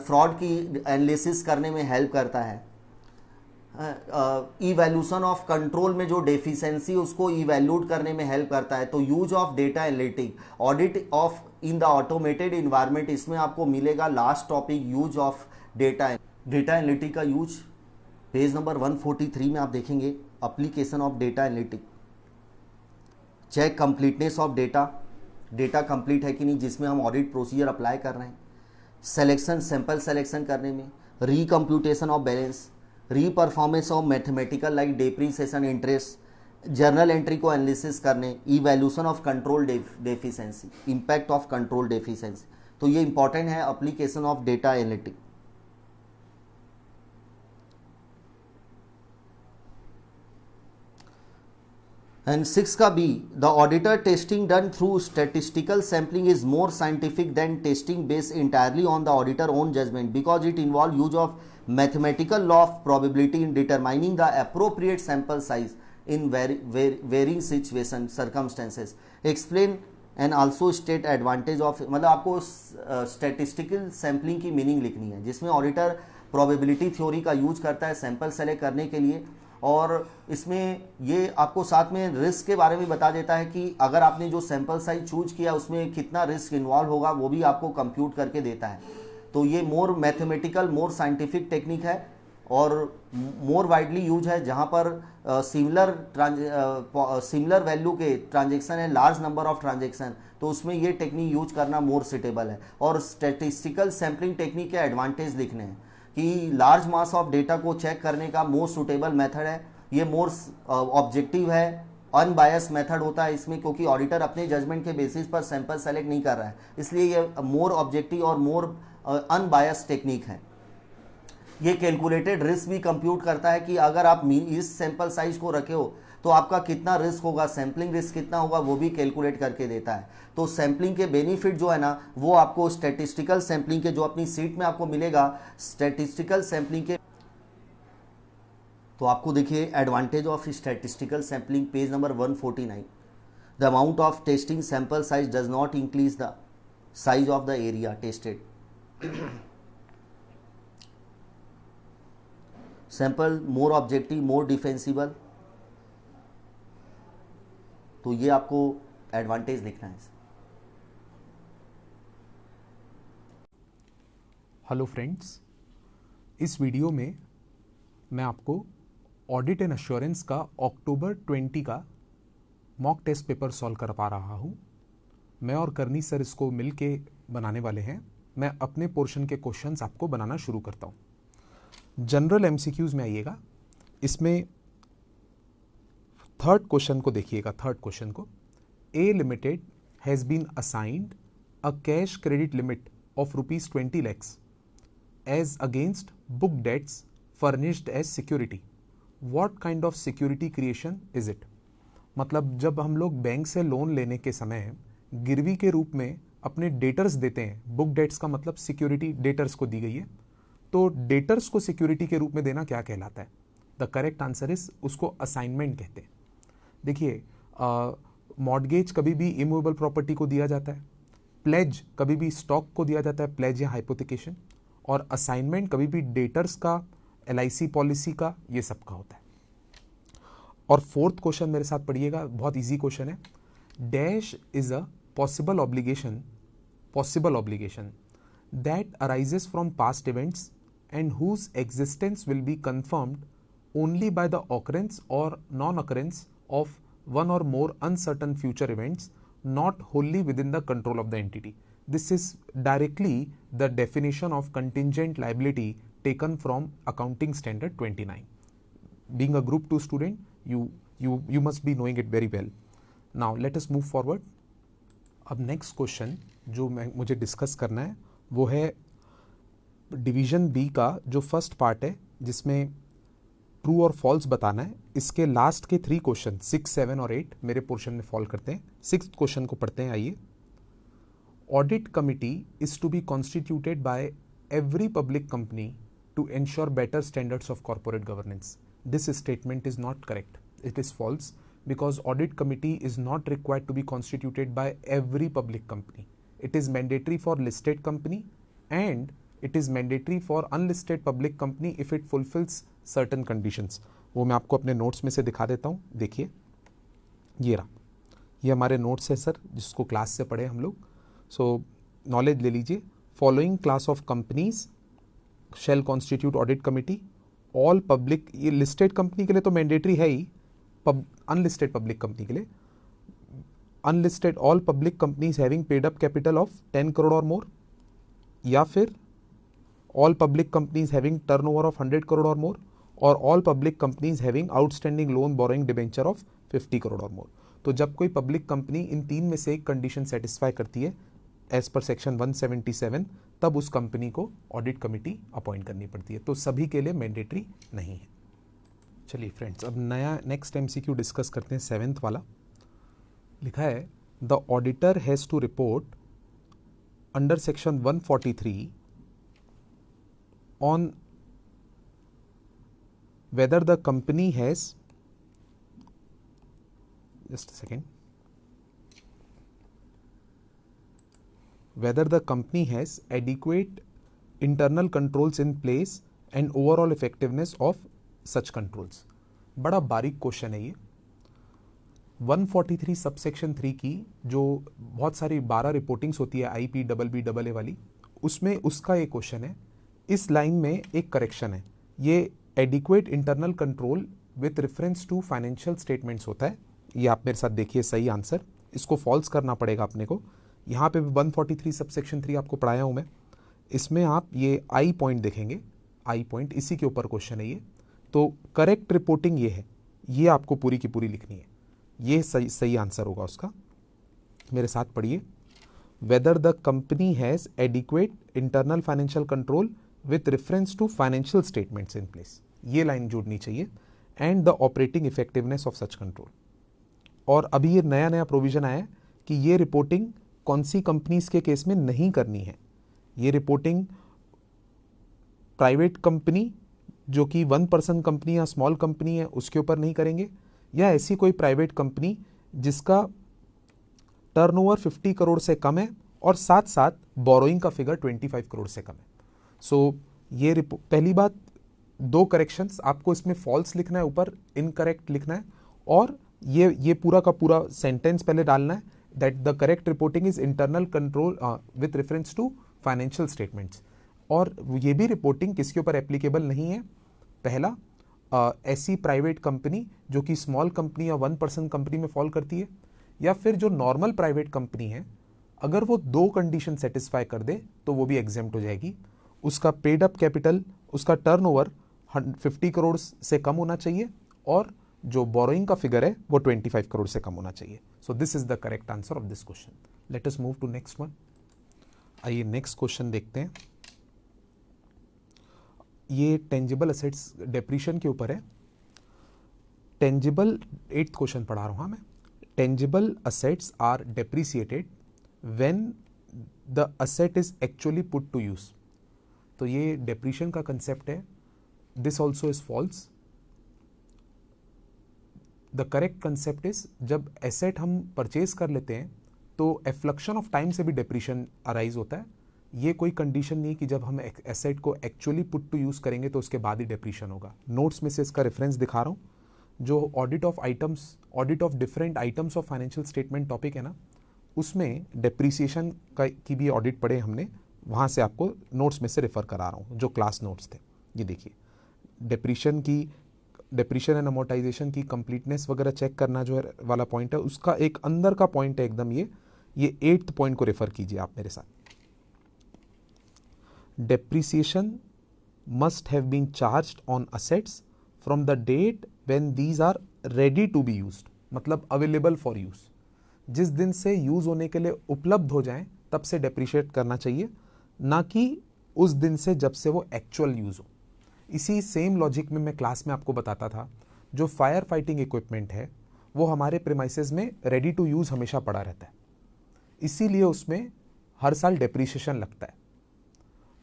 फ्रॉड की एनालिसिस करने में हेल्प करता है, इवैल्यूशन ऑफ कंट्रोल में जो डेफिशिएंसी उसको इवैल्यूट करने में हेल्प करता है. तो use of data analytic, audit of in the automated environment, इसमें आपको मिलेगा last topic use of data analytic का यूज. पेज नंबर 143 में आप देखेंगे application of data analytic, check completeness of data, data complete है कि नहीं जिसमें हम ऑडिट प्रोसीजर अप्लाई कर रहे हैं, सिलेक्शन सैंपल सिलेक्शन करने में, recomputation of balance, reperformance of mathematical like depreciation interest, journal entry को एनालिसिस करने, evaluation of control deficiency, impact of control deficiency. तो ये इंपॉर्टेंट है application of data analytic. And 6 का B, the auditor testing done through statistical sampling is more scientific than testing based entirely on the auditor own judgment because it involve use of mathematical law of probability in determining the appropriate sample size in varying situation circumstances, explain and also state advantage of, मतलब आपको statistical sampling की meaning लिखनी है जिसमें auditor probability theory का use करता है sample select करने के लिए, और इसमें ये आपको साथ में रिस्क के बारे में बता देता है कि अगर आपने जो सैंपल साइज चूज किया उसमें कितना रिस्क इन्वॉल्व होगा वो भी आपको कंप्यूट करके देता है। तो ये मोर मैथमेटिकल मोर साइंटिफिक टेक्निक है और मोर वाइडली यूज है जहां पर सिमिलर वैल्यू के ट्रांजेक्शन है, लार्ज नंबर ऑफ ट्रांजेक्शन, तो उसमें ये टेक्निक यूज करना मोर सुटेबल है। और स्टैटिस्टिकल सैम्पलिंग टेक्निक के एडवांटेज लिखने हैं कि लार्ज मास ऑफ डेटा को चेक करने का मोस्ट सुटेबल मेथड है, ये मोर ऑब्जेक्टिव है, अनबायस मेथड होता है इसमें क्योंकि ऑडिटर अपने जजमेंट के बेसिस पर सैंपल सेलेक्ट नहीं कर रहा है, इसलिए ये मोर ऑब्जेक्टिव और मोर अनबायस टेक्निक है। ये कैलकुलेटेड रिस्क भी कंप्यूट करता है कि अगर आप इस सैंपल साइज को रखे हो तो आपका कितना रिस्क होगा, सैम्पलिंग रिस्क कितना होगा, वो भी कैलकुलेट करके देता है। तो सैम्पलिंग के बेनिफिट जो है ना वो आपको स्टैटिस्टिकल सैम्पलिंग के जो अपनी सीट में आपको मिलेगा स्टैटिस्टिकल सैम्पलिंग के, तो आपको देखिए advantage of statistical sampling page number 149, the amount of testing sample size does not increase the size of the area tested, sample more objective more defensible, तो ये आपको एडवांटेज लिखना है। हेलो फ्रेंड्स, इस वीडियो में मैं आपको ऑडिट एंड एश्योरेंस का अक्टूबर 20 का मॉक टेस्ट पेपर सॉल्व करवा रहा हूँ। मैं और करनी सर इसको मिल के बनाने वाले हैं। मैं अपने पोर्शन के क्वेश्चंस आपको बनाना शुरू करता हूँ। जनरल एमसीक्यूज में आइएगा, इसमें थर्ड क्वेश्चन को देखिएगा। थर्ड क्वेश्चन को, A limited has been assigned a cash credit limit of ₹20 lakhs as against book debts furnished as security, what kind of security creation is it. मतलब जब हम लोग बैंक से लोन लेने के समय गिरवी के रूप में अपने डेटर्स देते हैं, बुक डेट्स का मतलब सिक्योरिटी डेटर्स को दी गई है, तो डेटर्स को सिक्योरिटी के रूप में देना क्या कहलाता है? द करेक्ट आंसर इज, उसको असाइनमेंट कहते हैं। देखिए, मॉर्गेज कभी भी इमूवेबल प्रॉपर्टी को दिया जाता है, प्लेज कभी भी स्टॉक को दिया जाता है, प्लेज या हाइपोथिकेशन, और असाइनमेंट कभी भी डेटर्स का, LIC पॉलिसी का, ये सब का होता है। और फोर्थ क्वेश्चन मेरे साथ पढ़िएगा, बहुत इजी क्वेश्चन है। Dash is a possible obligation that arises from past events and whose existence will be confirmed only by the occurrence or non-occurrence of one or more uncertain future events not wholly within the control of the entity. This is directly the definition of contingent liability taken from Accounting Standard 29. Being a Group 2 student, you must be knowing it very well. Now let us move forward. अब next question जो मुझे discuss करना है वो है division B का जो first part है, जिसमें ट्रू और फॉल्स बताना है। इसके लास्ट के 3 क्वेश्चन 6, 7 और 8 मेरे पोर्शन में फॉल करते हैं। 6th क्वेश्चन को पढ़ते हैं, आइए। Audit committee is to be constituted by every public company to ensure better standards of corporate governance. This statement is not correct, it is false, because audit committee is not required to be constituted by every public company. It is mandatory for listed company and it is mandatory for unlisted public company if it fulfills certain conditions. वो मैं आपको अपने notes में से दिखा देता हूँ। देखिए, ये रहा, ये हमारे नोट्स है सर, जिसको क्लास से पढ़े हम लोग। सो नॉलेज ले लीजिए। Following class of companies shall constitute audit committee: all public, ये लिस्टेड कंपनी के लिए तो मैंडेटरी है ही, अनलिस्टेड पब्लिक कंपनी के लिए unlisted all public companies having paid up capital of 10 crore और मोर, या फिर all public companies having turnover of 100 crore और मोर, और all public companies having outstanding loan borrowing debenture of 50 crore और मोर। तो जब कोई पब्लिक कंपनी इन तीन में से एक कंडीशन सेटिस्फाई करती है एज पर सेक्शन 177, तब उस कंपनी को ऑडिट कमिटी अपॉइंट करनी पड़ती है। तो सभी के लिए मैंडेटरी नहीं है। चलिए फ्रेंड्स, अब नया नेक्स्ट एमसीक्यू डिस्कस करते हैं, 7th वाला। लिखा है the auditor has to report under section 143 on whether the company has, just a second, whether the company has adequate internal controls in place and overall effectiveness of such controls। बड़ा बारीक question है ये। 143 subsection 3 की जो बहुत सारी 12 reportings होती है IPBBA वाली, उसमें उसका एक क्वेश्चन है। इस लाइन में एक करेक्शन है, ये adequate internal control with reference to financial statements होता है। ये आप मेरे साथ देखिए सही आंसर, इसको फॉल्स करना पड़ेगा अपने को। यहाँ पे 143 सबसेक्शन 3 आपको पढ़ाया हूँ मैं, इसमें आप ये आई पॉइंट देखेंगे, आई पॉइंट इसी के ऊपर क्वेश्चन है ये। तो करेक्ट रिपोर्टिंग ये है, ये आपको पूरी की पूरी लिखनी है, ये सही आंसर होगा उसका। मेरे साथ पढ़िए, whether the company has adequate internal financial control with reference to financial statements in place, ये लाइन जोड़नी चाहिए, and the operating effectiveness of such control. और अभी ये नया नया प्रोविजन आया है कि ये रिपोर्टिंग कौन सी कंपनीज के केस में नहीं करनी है। ये रिपोर्टिंग प्राइवेट कंपनी जो कि 1% कंपनी या स्मॉल कंपनी है उसके ऊपर नहीं करेंगे, या ऐसी कोई प्राइवेट कंपनी जिसका टर्नओवर 50 करोड़ से कम है और साथ साथ बोरोइंग का फिगर 25 करोड़ से कम है। सो ये पहली बात, दो करेक्शंस आपको इसमें फॉल्स लिखना है, ऊपर इनकरेक्ट लिखना है, और ये पूरा का पूरा सेंटेंस पहले डालना है that the correct reporting is internal control with reference to financial statements. और ये भी रिपोर्टिंग किसके ऊपर एप्लीकेबल नहीं है, पहला ऐसी प्राइवेट कंपनी जो कि स्मॉल कंपनी या 1% कंपनी में फॉल करती है, या फिर जो नॉर्मल प्राइवेट कंपनी है अगर वो दो कंडीशन सेटिस्फाई कर दे तो वो भी एग्जेम्प्ट हो जाएगी। उसका पेड अप कैपिटल, उसका टर्नओवर 50 करोड़ से कम होना चाहिए, और जो बोरोइंग का फिगर है वो 25 करोड़ से कम होना चाहिए। So this is the correct answer of this question. Let us move to next one. आइए नेक्स्ट क्वेश्चन देखते हैं। ये टेंजिबल असेट्स डेप्रीशिएशन के ऊपर है। टेंजिबल 8th क्वेश्चन पढ़ा रहा हूं मैं। Tangible assets are depreciated when the asset is actually put to use. तो ये डेप्रीशिएशन का कंसेप्ट है। This also is false. The correct concept is, जब एसेट हम परचेज कर लेते हैं तो एफ्लक्शन ऑफ टाइम से भी डेप्रीशिएशन अराइज होता है। ये कोई कंडीशन नहीं कि जब हम एसेट को एक्चुअली पुट टू यूज करेंगे तो उसके बाद ही डेप्रीशिएशन होगा। नोट्स में से इसका रेफरेंस दिखा रहा हूं, जो audit of items, audit of different items of financial statement topic है ना, उसमें डेप्रीसिएशन की भी ऑडिट पढ़े हमने, वहां से आपको नोट्स में से रेफर करा रहा हूं जो क्लास नोट्स थे। ये देखिए, डेप्रीशिएशन एंड अमोर्टाइजेशन की कंप्लीटनेस वगैरह चेक करना जो है वाला पॉइंट है, उसका एक अंदर का पॉइंट है एकदम। ये 8th पॉइंट को रेफर कीजिए आप मेरे साथ। Depreciation must have been charged on assets from the date when these are ready to be used, मतलब अवेलेबल फॉर यूज। जिस दिन से यूज होने के लिए उपलब्ध हो जाएं तब से डेप्रीशिएट करना चाहिए, ना कि उस दिन से जब से वो एक्चुअल यूज हो। इसी सेम लॉजिक में मैं क्लास में आपको बताता था, जो फायर फाइटिंग इक्विपमेंट है वो हमारे प्रीमाइसेस में रेडी टू यूज हमेशा पड़ा रहता है, इसीलिए उसमें हर साल डेप्रीशिएशन लगता है।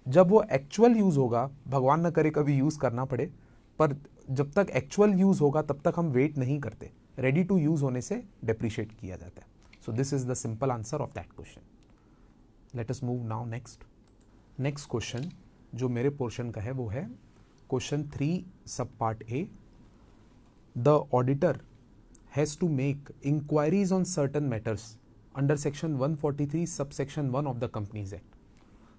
जब वो एक्चुअल यूज होगा, भगवान न करे कभी यूज करना पड़े, पर जब तक एक्चुअल यूज होगा तब तक हम वेट नहीं करते, रेडी टू यूज होने से डेप्रीशिएट किया जाता है। सो this is the simple answer of that question. Let us move now next question जो मेरे पोर्शन का है वो है question 3 sub part A. The auditor has to make inquiries on certain matters under section 143 subsection 1 of the Companies Act.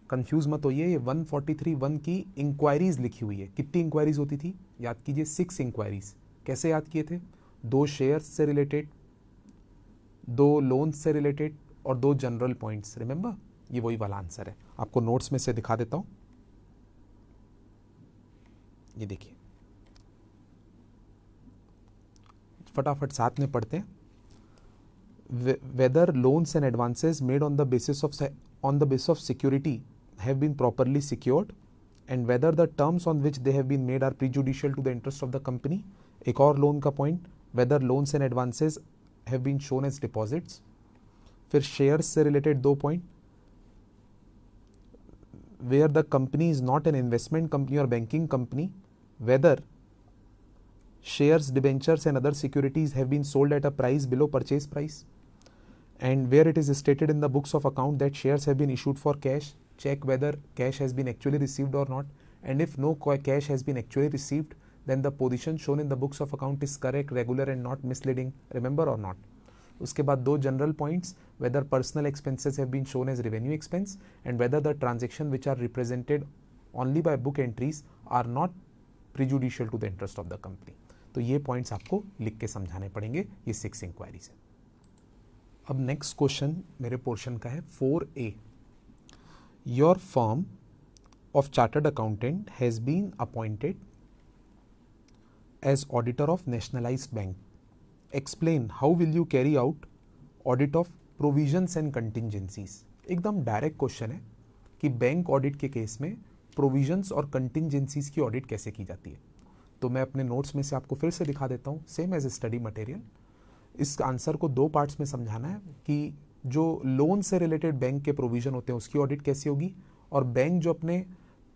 Confuse मत होइए, ये 143(1) की इंक्वायरीज लिखी हुई है। कितनी इंक्वायरीज होती थी याद कीजिए, 6 इंक्वायरीज। कैसे याद किए थे? 2 शेयर्स से रिलेटेड, 2 लोन्स से रिलेटेड और 2 जनरल पॉइंट्स। रिमेंबर, ये वही वाला आंसर है। आपको नोट्स में से दिखा देता हूं, ये देखिए, फटाफट साथ में पढ़ते हैं। whether loans and advances made on the basis of security have been properly secured and whether the terms on which they have been made are prejudicial to the interest of the company। एक और loan का point, whether loans and advances have been shown as deposits। फिर shares से related 2 point, where the company is not an investment company or banking company, whether shares, debentures and other securities have been sold at a price below purchase price, and where it is stated in the books of account that shares have been issued for cash, check whether cash has been actually received or not, and if no cash has been actually received, then the position shown in the books of account is correct, regular and not misleading, remember or not। उसके बाद 2 general points, whether personal expenses have been shown as revenue expense and whether the transaction which are represented only by book entries are not prejudicial to the interest of the company। तो ये points आपको लिख के समझाने पड़ेंगे, ये 6 inquiries है। अब नेक्स्ट क्वेश्चन मेरे पोर्शन का है 4A। Your firm of chartered accountant has been appointed as auditor of nationalised bank. Explain how will you carry out audit of provisions and contingencies. एकदम डायरेक्ट क्वेश्चन है कि bank audit के case में provisions और contingencies की audit कैसे की जाती है। तो मैं अपने नोट्स में से आपको फिर से दिखा देता हूँ, सेम एज स्टडी मटेरियल। इस आंसर को 2 पार्ट्स में समझाना है कि जो लोन से रिलेटेड बैंक के प्रोविजन होते हैं उसकी ऑडिट कैसे होगी, और बैंक जो अपने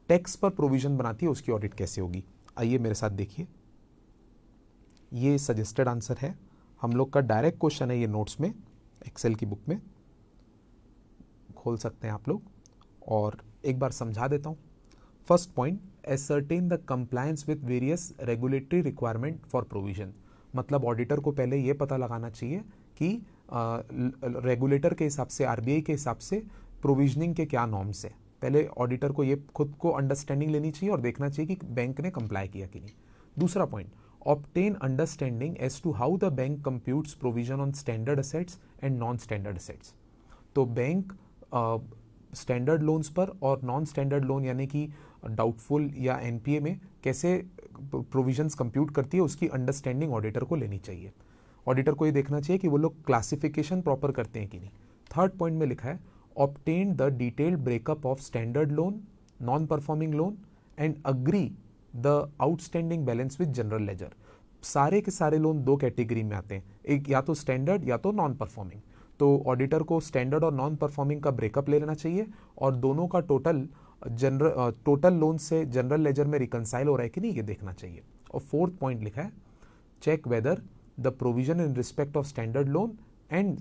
टैक्स पर प्रोविजन बनाती है उसकी ऑडिट कैसे होगी। आइए मेरे साथ देखिए, ये सजेस्टेड आंसर है, हम लोग का डायरेक्ट क्वेश्चन है ये नोट्स में, एक्सेल की बुक में खोल सकते हैं आप लोग, और एक बार समझा देता हूं। First point, ascertain the compliance with various regulatory requirement for provision. मतलब ऑडिटर को पहले ये पता लगाना चाहिए कि रेगुलेटर के हिसाब से, आरबीआई के हिसाब से प्रोविजनिंग के क्या नॉर्म्स है। पहले ऑडिटर को ये खुद को अंडरस्टैंडिंग लेनी चाहिए और देखना चाहिए कि बैंक ने कंप्लाई किया कि नहीं। दूसरा point, obtain understanding as to how the bank computes provision on standard assets and non standard assets. तो बैंक स्टैंडर्ड लोन्स पर और नॉन स्टैंडर्ड लोन यानी कि डाउटफुल या एनपीए में कैसे प्रोविजंस कंप्यूट करती है, उसकी अंडरस्टैंडिंग ऑडिटर को लेनी चाहिए। ऑडिटर को ये देखना चाहिए कि वो लोग क्लासिफिकेशन प्रॉपर करते हैं कि नहीं। थर्ड पॉइंट में लिखा है, obtain the detailed breakup of standard loan, non performing loan and agree the outstanding balance with general ledger. सारे के सारे लोन 2 कैटेगरी में आते हैं, एक या तो स्टैंडर्ड या तो नॉन परफॉर्मिंग। तो ऑडिटर को स्टैंडर्ड और नॉन परफॉर्मिंग का ब्रेकअप ले लेना चाहिए और दोनों का टोटल लोन से जनरल लेजर में रिकंसाइल हो रहा है कि नहीं ये देखना चाहिए। और फोर्थ पॉइंट लिखा है, check whether the provision in respect of standard loan and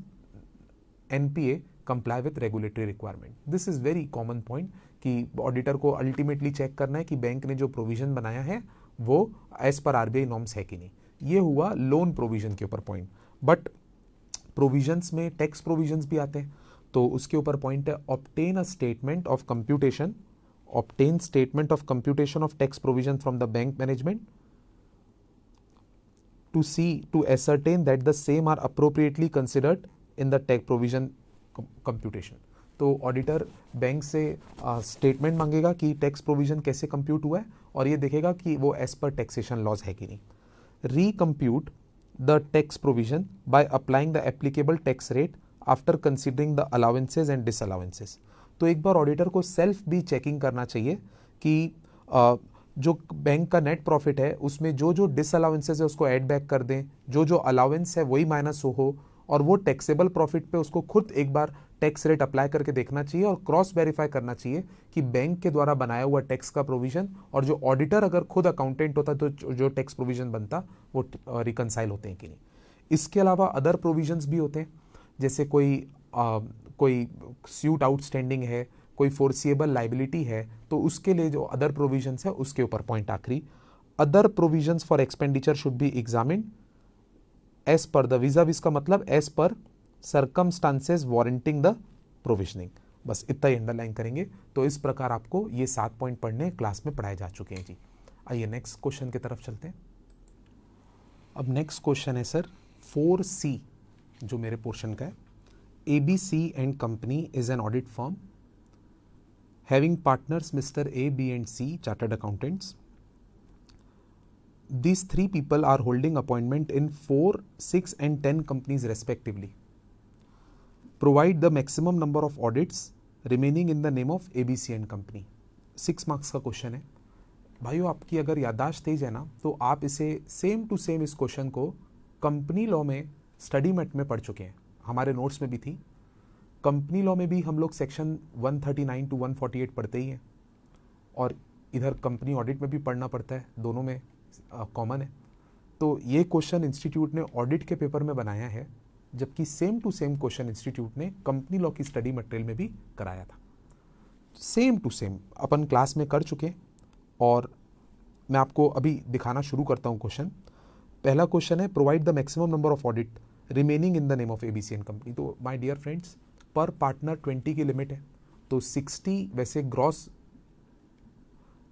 NPA comply with regulatory requirement. This is very common point कि ऑडिटर को अल्टीमेटली चेक करना है कि बैंक ने जो प्रोविजन बनाया है वो एज पर आरबीआई नॉर्म्स है कि नहीं। ये हुआ लोन प्रोविजन के ऊपर पॉइंट। बट प्रोविजंस में टैक्स प्रोविजंस भी आते हैं, तो उसके ऊपर पॉइंट है, obtain a statement of computation, obtain statement of computation of tax provision from the bank management to ascertain that the same are appropriately considered in the tax provision computation। तो auditor bank से statement मांगेगा कि tax provision कैसे compute हुआ है और ये देखेगा कि वो एज पर टैक्सेशन लॉज है कि नहीं। Recompute the tax provision by applying the applicable tax rate after considering the allowances and disallowances. तो एक बार ऑडिटर को सेल्फ भी चेकिंग करना चाहिए कि जो बैंक का नेट प्रॉफिट है उसमें जो जो डिसअलाउंसेस है उसको ऐड बैक कर दें, जो जो अलाउंस है वही माइनस हो, और वो टैक्सेबल प्रॉफिट पे उसको खुद एक बार टैक्स रेट अप्लाई करके देखना चाहिए और क्रॉस वेरीफाई करना चाहिए कि बैंक के द्वारा बनाया हुआ टैक्स का प्रोविजन और जो ऑडिटर अगर खुद अकाउंटेंट होता तो जो टैक्स प्रोविजन बनता वो रिकंसाइल होते हैं कि नहीं। इसके अलावा अदर प्रोविजंस भी होते हैं, जैसे कोई स्यूट आउटस्टैंडिंग है, कोई फोर्सिएबल लाइबिलिटी है, तो उसके लिए जो अदर प्रोविजंस है उसके ऊपर पॉइंट आखिरी, other provisions for expenditure should be examined as per the विजा विज का मतलब as per circumstances वारंटिंग the provisioning. बस इतना ही अंडरलाइन करेंगे। तो इस प्रकार आपको ये 7 पॉइंट पढ़ने क्लास में पढ़ाए जा चुके हैं जी। आइए नेक्स्ट क्वेश्चन की तरफ चलते हैं। अब नेक्स्ट क्वेश्चन है सर 4C जो मेरे पोर्शन का है। ABC and company is an audit firm having partners mister A, B and C chartered accountants. These 3 people are holding appointment in 4, 6 and 10 companies respectively. Provide the maximum number of audits remaining in the name of ABC and company. 6 marks का question है भाइयों। आपकी अगर याददाश्त तेज है ना तो आप इसे सेम टू सेम इस क्वेश्चन को कंपनी लॉ में स्टडी मेट में पढ़ चुके हैं, हमारे नोट्स में भी थी। कंपनी लॉ में भी हम लोग सेक्शन 139 टू 148 पढ़ते ही हैं, और इधर कंपनी ऑडिट में भी पढ़ना पड़ता है, दोनों में कॉमन है। तो ये क्वेश्चन इंस्टीट्यूट ने ऑडिट के पेपर में बनाया है, जबकि same to same question institute ने कंपनी लॉ की स्टडी मटेरियल में भी कराया था। सेम टू सेम अपन क्लास में कर चुके हैं, और मैं आपको अभी दिखाना शुरू करता हूँ क्वेश्चन। पहला क्वेश्चन है provide the maximum number of audit remaining in the name of ABC and company. तो माय डियर फ्रेंड्स, पर पार्टनर 20 की लिमिट है, तो 60 वैसे gross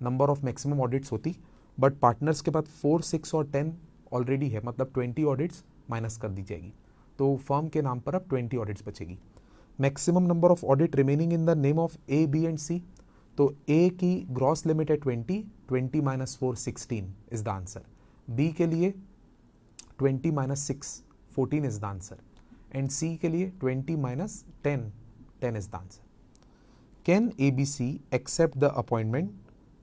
number of maximum audits होती, बट पार्टनर्स के बाद 4, 6 और 10 ऑलरेडी है, मतलब 20 ऑडिट्स माइनस कर दी जाएगी, तो फर्म के नाम पर अब 20 ऑडिट्स बचेगी। Maximum number of audit remaining in the name of A, B and C। तो A की ग्रॉस लिमिट है 20, 20 minus 4 16 is the answer. B के लिए 20 minus 6 14 is the answer, and C के लिए 20 minus 10 10 is the answer. Can ABC accept the appointment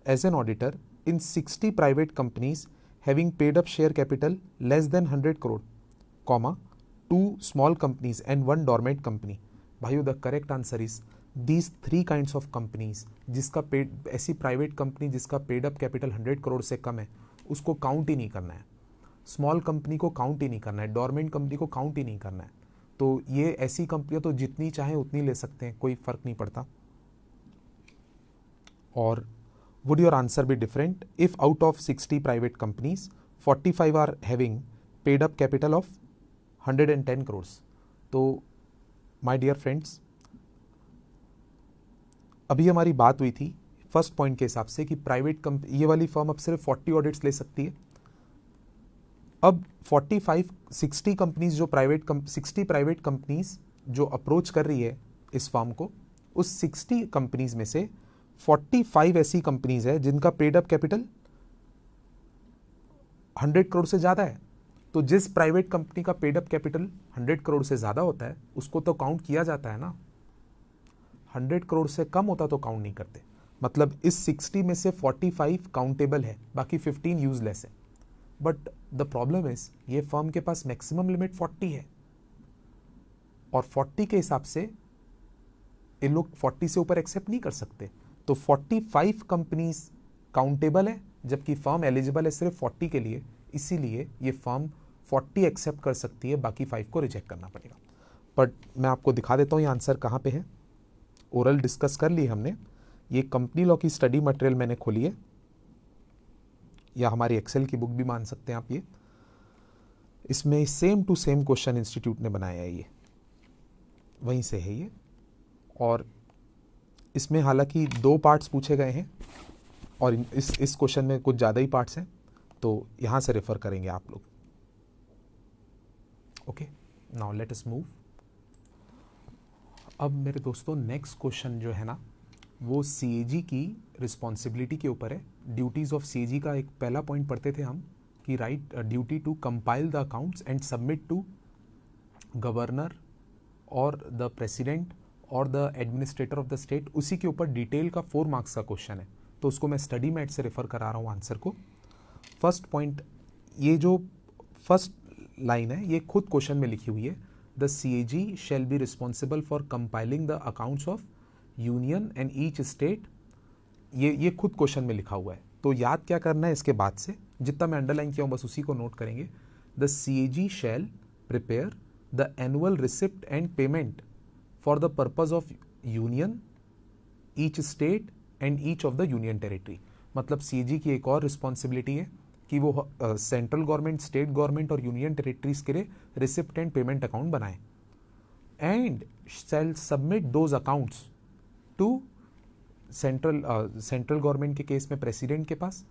as an auditor in 60 private companies having paid up share capital less than 100 crore, comma 2 small companies and 1 dormant company? भाइयों the correct answer is these 3 kinds of companies। जिसका paid ऐसी private company जिसका paid up capital 100 crore से कम है उसको count ही नहीं करना है, स्मॉल कंपनी को काउंट ही नहीं करना है, डॉर्मेंट कंपनी को काउंट ही नहीं करना है। तो ये ऐसी कंपनियां तो जितनी चाहे उतनी ले सकते हैं, कोई फर्क नहीं पड़ता। और would your answer be different if out of 60 private companies 45 are having paid up capital of 110 crores? तो my dear friends, अभी हमारी बात हुई थी फर्स्ट पॉइंट के हिसाब से कि प्राइवेट कंपनी, ये वाली फर्म अब सिर्फ 40 ऑडिट्स ले सकती है। अब 60 कंपनीज जो 60 प्राइवेट कंपनीज जो अप्रोच कर रही है इस फर्म को, उस 60 कंपनीज में से 45 ऐसी कंपनीज है जिनका पेड अप कैपिटल 100 करोड़ से ज्यादा है। तो जिस प्राइवेट कंपनी का पेड अप कैपिटल 100 करोड़ से ज्यादा होता है उसको तो काउंट किया जाता है ना, 100 करोड़ से कम होता तो काउंट नहीं करते। मतलब इस 60 में से 45 काउंटेबल है, बाकी 15 यूजलेस है। बट द प्रॉब्लम इज ये फर्म के पास मैक्सिमम लिमिट 40 है, और 40 के हिसाब से ये लोग 40 से ऊपर एक्सेप्ट नहीं कर सकते। तो 45 कंपनीज काउंटेबल है, जबकि फर्म एलिजिबल है सिर्फ 40 के लिए, इसीलिए ये फर्म 40 एक्सेप्ट कर सकती है, बाकी 5 को रिजेक्ट करना पड़ेगा। बट मैं आपको दिखा देता हूँ ये आंसर कहाँ पे है। ओरल डिस्कस कर ली हमने, ये कंपनी लॉ की स्टडी मटेरियल मैंने खोली है, या हमारी एक्सेल की बुक भी मान सकते हैं आप। ये इसमें same to same question institute ने बनाया है, ये वहीं से है ये। और इसमें हालांकि 2 पार्ट्स पूछे गए हैं, और इस क्वेश्चन में कुछ ज़्यादा ही पार्ट्स हैं, तो यहाँ से रेफर करेंगे आप लोग। Okay, now let us move. अब मेरे दोस्तों नेक्स्ट क्वेश्चन जो है ना वो CAG की रिस्पॉन्सिबिलिटी के ऊपर है। ड्यूटीज़ ऑफ CAG का एक पहला पॉइंट पढ़ते थे हम कि right duty to compile the accounts and submit to governor और द प्रेसिडेंट और the administrator of the state. उसी के ऊपर डिटेल का 4 मार्क्स का क्वेश्चन है, तो उसको मैं स्टडी मैट से रेफर करा रहा हूँ आंसर को। फर्स्ट पॉइंट, ये जो फर्स्ट लाइन है ये खुद क्वेश्चन में लिखी हुई है, the CAG shall be responsible for compiling the accounts of union and each state. ये खुद क्वेश्चन में लिखा हुआ है, तो याद क्या करना है इसके बाद से, जितना मैं अंडरलाइन किया हूँ बस उसी को नोट करेंगे। The CAG shall prepare the annual receipt and payment for the purpose of union, each state and each of the union territory। मतलब CAG की एक और रिस्पॉन्सिबिलिटी है कि वो सेंट्रल गवर्नमेंट, स्टेट गवर्नमेंट और यूनियन टेरिटरीज के लिए रिसिप्ट एंड पेमेंट अकाउंट बनाए, and shall submit those accounts to central government के केस में प्रेसिडेंट के पास,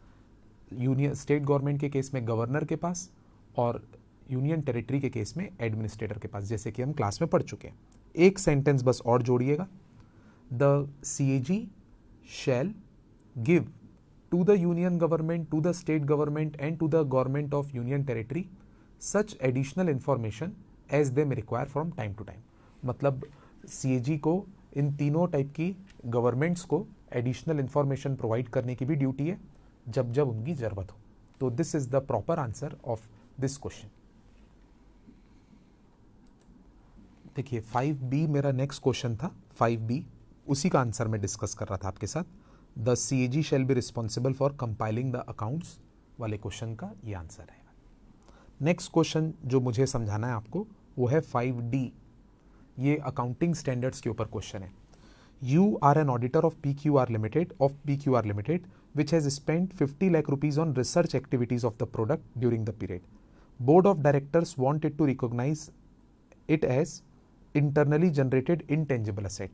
यूनियन स्टेट गवर्नमेंट के केस में गवर्नर के पास, और यूनियन टेरिटरी के केस में एडमिनिस्ट्रेटर के पास, जैसे कि हम क्लास में पढ़ चुके हैं। एक सेंटेंस बस और जोड़िएगा, the CAG shall give to the union government, to the state government and to the government of union territory such additional information as they may require from time to time। मतलब CAG को इन तीनों type की governments को additional information provide करने की भी duty है जब जब उनकी जरूरत हो। तो this is the proper answer of this question. देखिए 5B मेरा नेक्स्ट क्वेश्चन था, 5B उसी का आंसर मैं डिस्कस कर रहा था आपके साथ। The CAG shall be responsible for compiling the accounts वाले क्वेश्चन का ये आंसर रहेगा। नेक्स्ट क्वेश्चन जो मुझे समझाना है आपको वो है 5D। ये अकाउंटिंग स्टैंडर्ड्स के ऊपर क्वेश्चन है। You are an auditor of PQR limited which has spent 50 lakh rupees on research activities of the product during the period. Board of directors wanted to recognize it as internally generated intangible asset.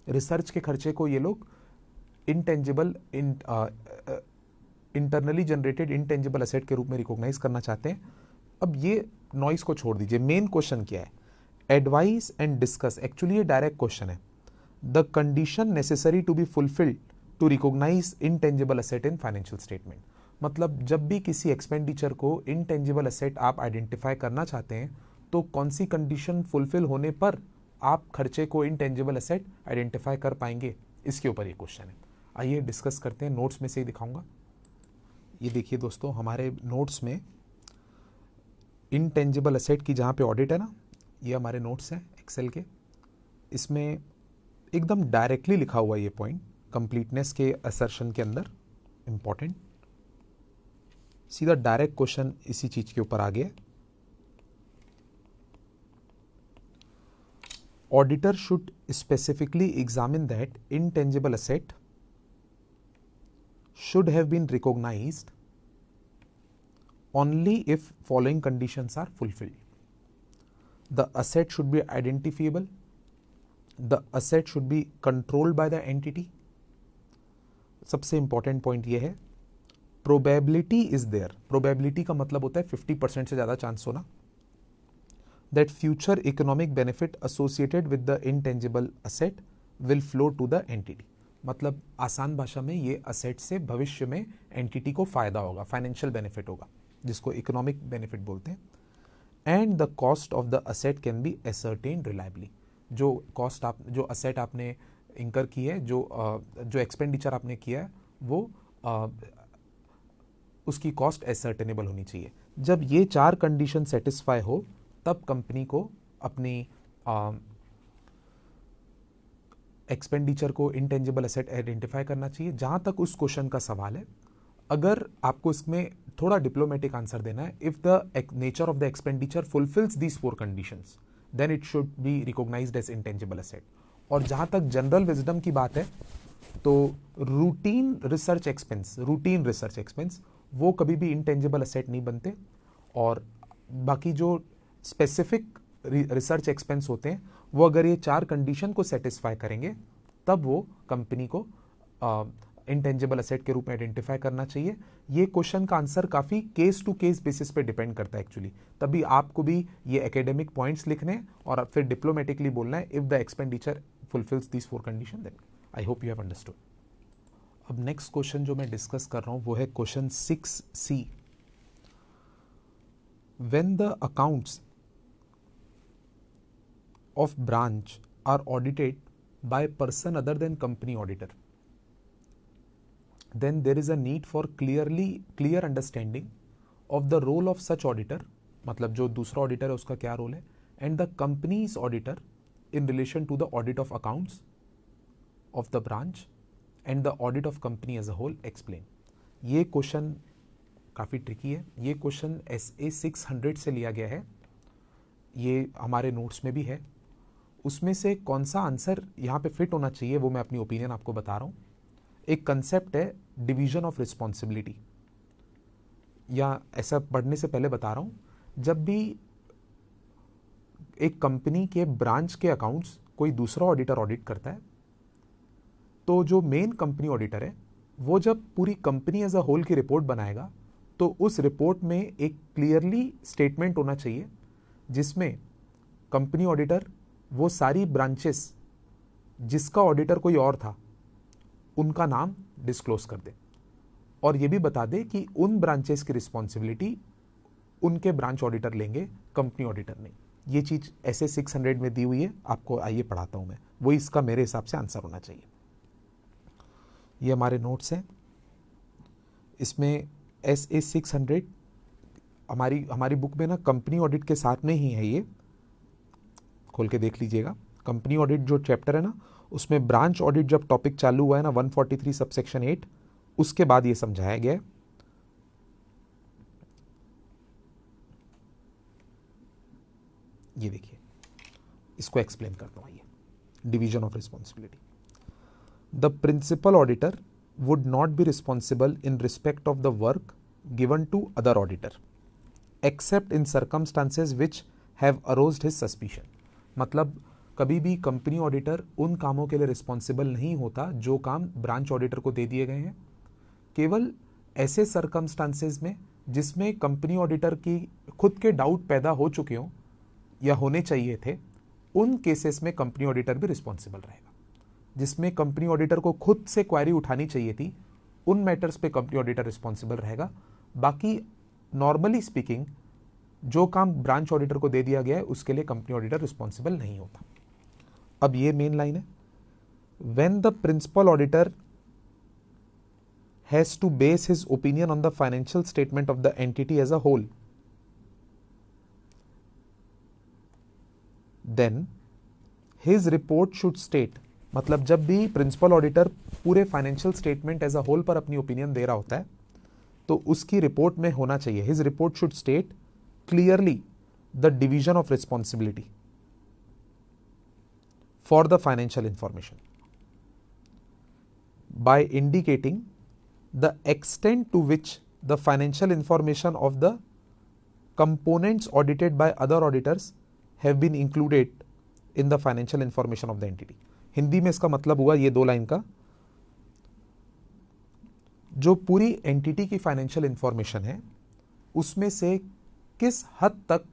Research के खर्चे को ये लोग internally generated intangible asset के रूप में recognise करना चाहते हैं। अब ये नॉइस को छोड़ दीजिए, मेन क्वेश्चन क्या है, एडवाइस एंड डिस्कस। एक्चुअली ये डायरेक्ट क्वेश्चन है। The condition necessary to be fulfilled to recognise intangible asset in financial statement. मतलब जब भी किसी एक्सपेंडिचर को इंटेंजिबल असेट आप आइडेंटिफाई करना चाहते हैं तो कौन सी कंडीशन फुलफिल होने पर आप खर्चे को इंटेंजिबल असेट आइडेंटिफाई कर पाएंगे, इसके ऊपर ये क्वेश्चन है। आइए डिस्कस करते हैं, नोट्स में से ही दिखाऊंगा। ये देखिए दोस्तों, हमारे नोट्स में इंटेंजिबल असेट की जहाँ पे ऑडिट है ना, ये हमारे नोट्स हैं एक्सेल के। इसमें एकदम डायरेक्टली लिखा हुआ ये पॉइंट कंप्लीटनेस के असर्शन के अंदर, इंपॉर्टेंट, सीधा डायरेक्ट क्वेश्चन इसी चीज के ऊपर आ गया। Auditor should specifically examine that intangible asset should have been recognized only if following conditions are fulfilled. The asset should be identifiable. The asset should be controlled by the entity. सबसे important point ये है, probability is there. Probability का मतलब होता है 50% से ज्यादा chance होना that future economic benefit associated with the intangible asset will flow to the entity. मतलब आसान भाषा में ये असेट से भविष्य में एंटिटी को फायदा होगा, फाइनेंशियल बेनिफिट होगा, जिसको इकोनॉमिक बेनिफिट बोलते हैं। And the cost of the asset can be ascertained reliably. जो कॉस्ट आप, जो असेट आपने इंकर की है, जो एक्सपेंडिचर आपने किया है, वो उसकी कॉस्ट एसर्टेनेबल होनी चाहिए। जब ये चार कंडीशन सेटिस्फाई हो तब कंपनी को अपनी एक्सपेंडिचर को इंटेंजिबल एसेट आइडेंटिफाई करना चाहिए। जहां तक उस क्वेश्चन का सवाल है, अगर आपको इसमें थोड़ा डिप्लोमेटिक आंसर देना है, if the nature of the expenditure fulfils these 4 conditions then it should be recognised as intangible asset. और जहां तक जनरल विजडम की बात है तो रूटीन रिसर्च एक्सपेंस वो कभी भी इंटेंजिबल एसेट नहीं बनते, और बाकी जो स्पेसिफिक रिसर्च एक्सपेंस होते हैं वो अगर ये 4 कंडीशन को सेटिस्फाई करेंगे तब वो कंपनी को इंटेंजिबल एसेट के रूप में आइडेंटिफाई करना चाहिए। ये क्वेश्चन का आंसर काफी केस टू केस बेसिस पे डिपेंड करता है एक्चुअली। तभी आपको भी ये एकेडमिक पॉइंट्स लिखने और फिर डिप्लोमेटिकली बोलना है, if the expenditure fulfils these 4 condition then. I hope you have understood. अब नेक्स्ट क्वेश्चन जो मैं डिस्कस कर रहा हूं वो है question 6C। When the accounts of branch are audited by person other than company auditor, then there is a need for clear understanding of the role of such auditor, मतलब जो दूसरा ऑडिटर है उसका क्या रोल है, and the company's auditor in relation to the audit of accounts of the branch and the audit of company as a whole explain। ये question काफी tricky है। ये क्वेश्चन SA 600 से लिया गया है, ये हमारे नोट्स में भी है। उसमें से कौन सा आंसर यहाँ पे फिट होना चाहिए वो मैं अपनी ओपिनियन आपको बता रहा हूँ। एक कंसेप्ट है डिवीजन ऑफ रिस्पॉन्सिबिलिटी, या ऐसा पढ़ने से पहले बता रहा हूँ, जब भी एक कंपनी के ब्रांच के अकाउंट्स कोई दूसरा ऑडिटर ऑडिट करता है तो जो मेन कंपनी ऑडिटर है वो जब पूरी कंपनी एज अ होल की रिपोर्ट बनाएगा तो उस रिपोर्ट में एक क्लियरली स्टेटमेंट होना चाहिए जिसमें कंपनी ऑडिटर वो सारी ब्रांचेस जिसका ऑडिटर कोई और था उनका नाम डिस्क्लोज कर दे और ये भी बता दे कि उन ब्रांचेस की रिस्पॉन्सिबिलिटी उनके ब्रांच ऑडिटर लेंगे, कंपनी ऑडिटर नहीं। ये चीज ऐसे 600 में दी हुई है, आपको आइए पढ़ाता हूं मैं, वो इसका मेरे हिसाब से आंसर होना चाहिए। ये हमारे नोट्स हैं, इसमें SA 600 हमारी बुक में ना कंपनी ऑडिट के साथ में ही है, ये खोल के देख लीजिएगा। कंपनी ऑडिट जो चैप्टर है ना उसमें ब्रांच ऑडिट जब टॉपिक चालू हुआ है ना 143 सबसेक्शन 8, उसके बाद ये समझाया गया है। ये देखिए, इसको एक्सप्लेन करता हूं। ये division of responsibility, the principal auditor would not be responsible in respect of the work given to other auditor except in circumstances which have aroused his suspicion. मतलब कभी भी कंपनी ऑडिटर उन कामों के लिए रिस्पॉन्सिबल नहीं होता जो काम ब्रांच ऑडिटर को दे दिए गए हैं, केवल ऐसे सर्कमस्टांसेस में जिसमें कंपनी ऑडिटर की खुद के डाउट पैदा हो चुके हों या होने चाहिए थे, उन केसेस में कंपनी ऑडिटर भी रिस्पॉन्सिबल रहेगा। जिसमें कंपनी ऑडिटर को खुद से क्वेरी उठानी चाहिए थी, उन मैटर्स पे कंपनी ऑडिटर रिस्पॉन्सिबल रहेगा। बाकी नॉर्मली स्पीकिंग जो काम ब्रांच ऑडिटर को दे दिया गया है उसके लिए कंपनी ऑडिटर रिस्पॉन्सिबल नहीं होता। अब ये मेन लाइन है, when the principal auditor has to base his opinion on the financial statement of the entity as a whole, then his report should state, मतलब जब भी प्रिंसिपल ऑडिटर पूरे financial statement as a whole पर अपनी opinion दे रहा होता है तो उसकी रिपोर्ट में होना चाहिए, his report should state clearly the division of responsibility for the financial information by indicating the extent to which the financial information of the components audited by other auditors have been included in the financial information of the entity। Hindi में इसका मतलब हुआ ये 2 line का, जो पूरी entity की financial information है उसमें से किस हद तक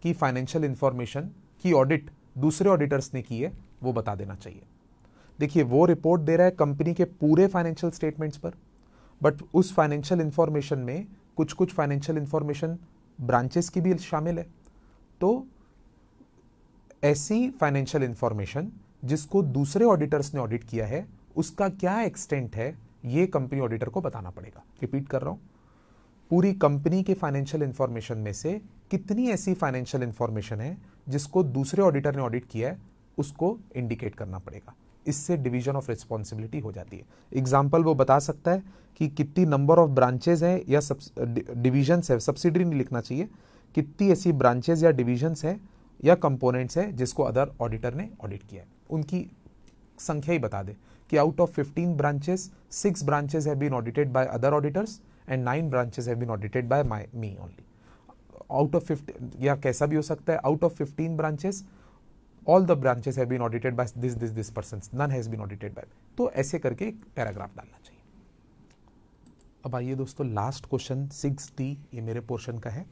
की फाइनेंशियल इंफॉर्मेशन की ऑडिट दूसरे ऑडिटर्स ने की है वो बता देना चाहिए। देखिए, वो रिपोर्ट दे रहा है कंपनी के पूरे फाइनेंशियल स्टेटमेंट्स पर, बट उस फाइनेंशियल इंफॉर्मेशन में कुछ कुछ फाइनेंशियल इंफॉर्मेशन ब्रांचेस की भी शामिल है। तो ऐसी फाइनेंशियल इंफॉर्मेशन जिसको दूसरे ऑडिटर्स ने ऑडिट किया है उसका क्या एक्सटेंट है ये कंपनी ऑडिटर को बताना पड़ेगा। रिपीट कर रहा हूं, पूरी कंपनी के फाइनेंशियल इंफॉर्मेशन में से कितनी ऐसी फाइनेंशियल इंफॉर्मेशन है जिसको दूसरे ऑडिटर ने ऑडिट किया है उसको इंडिकेट करना पड़ेगा। इससे डिवीजन ऑफ रिस्पॉन्सिबिलिटी हो जाती है। एग्जाम्पल वो बता सकता है कि कितनी नंबर ऑफ ब्रांचेज है या डिविजन्स है, सब्सिडरी नहीं लिखना चाहिए, कितनी ऐसी ब्रांचेज या डिविजन्स है या कंपोनेंट्स है जिसको अदर ऑडिटर ने ऑडिट किया है, उनकी संख्या ही बता दे कि out of 15 branches 6 branches have been audited by other auditors and 9 branches have been audited by me only. Out of 50, या कैसा भी हो सकता है, out of 15 branches all the branches have been audited by this person, none has been audited by. तो ऐसे करके एक पैराग्राफ डालना चाहिए। अब आइए दोस्तों, लास्ट क्वेश्चन 6D ये मेरे पोर्शन का है।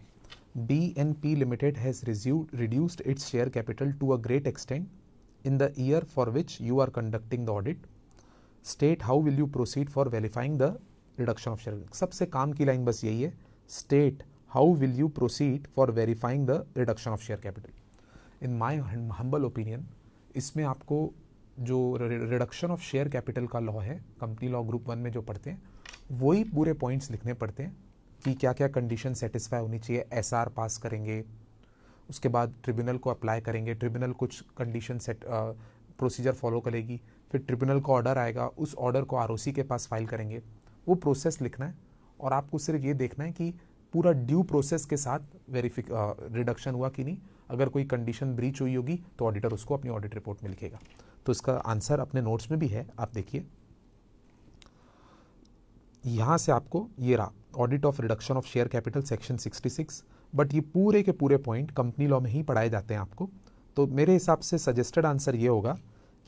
BNP Limited has reduced its share capital to a great extent in the year for which you are conducting the audit. State how will you proceed for verifying the reduction of share। सबसे काम की line बस यही है, state how will you proceed for verifying the reduction of share capital। In my humble opinion, इसमें आपको जो reduction of share capital का लॉ है, कंपनी लॉ ग्रुप 1 में जो पढ़ते हैं वही पूरे पॉइंट्स लिखने पड़ते हैं कि क्या क्या कंडीशन सेटिस्फाई होनी चाहिए। SR पास करेंगे, उसके बाद ट्रिब्यूनल को अप्लाई करेंगे, ट्रिब्यूनल कुछ कंडीशन सेट प्रोसीजर फॉलो करेगी, फिर ट्रिब्यूनल का ऑर्डर आएगा, उस ऑर्डर को ROC के पास फाइल करेंगे। वो प्रोसेस लिखना है और आपको सिर्फ ये देखना है कि पूरा ड्यू प्रोसेस के साथ रिडक्शन हुआ कि नहीं। अगर कोई कंडीशन ब्रीच हुई होगी तो ऑडिटर उसको अपनी ऑडिट रिपोर्ट में लिखेगा। तो इसका आंसर अपने नोट्स में भी है, आप देखिए। यहां से आपको ये रहा audit of reduction of share capital section 66, but ये पूरे के पूरे पॉइंट कंपनी लॉ में ही पढ़ाए जाते हैं आपको। तो मेरे हिसाब से सजेस्टेड आंसर ये होगा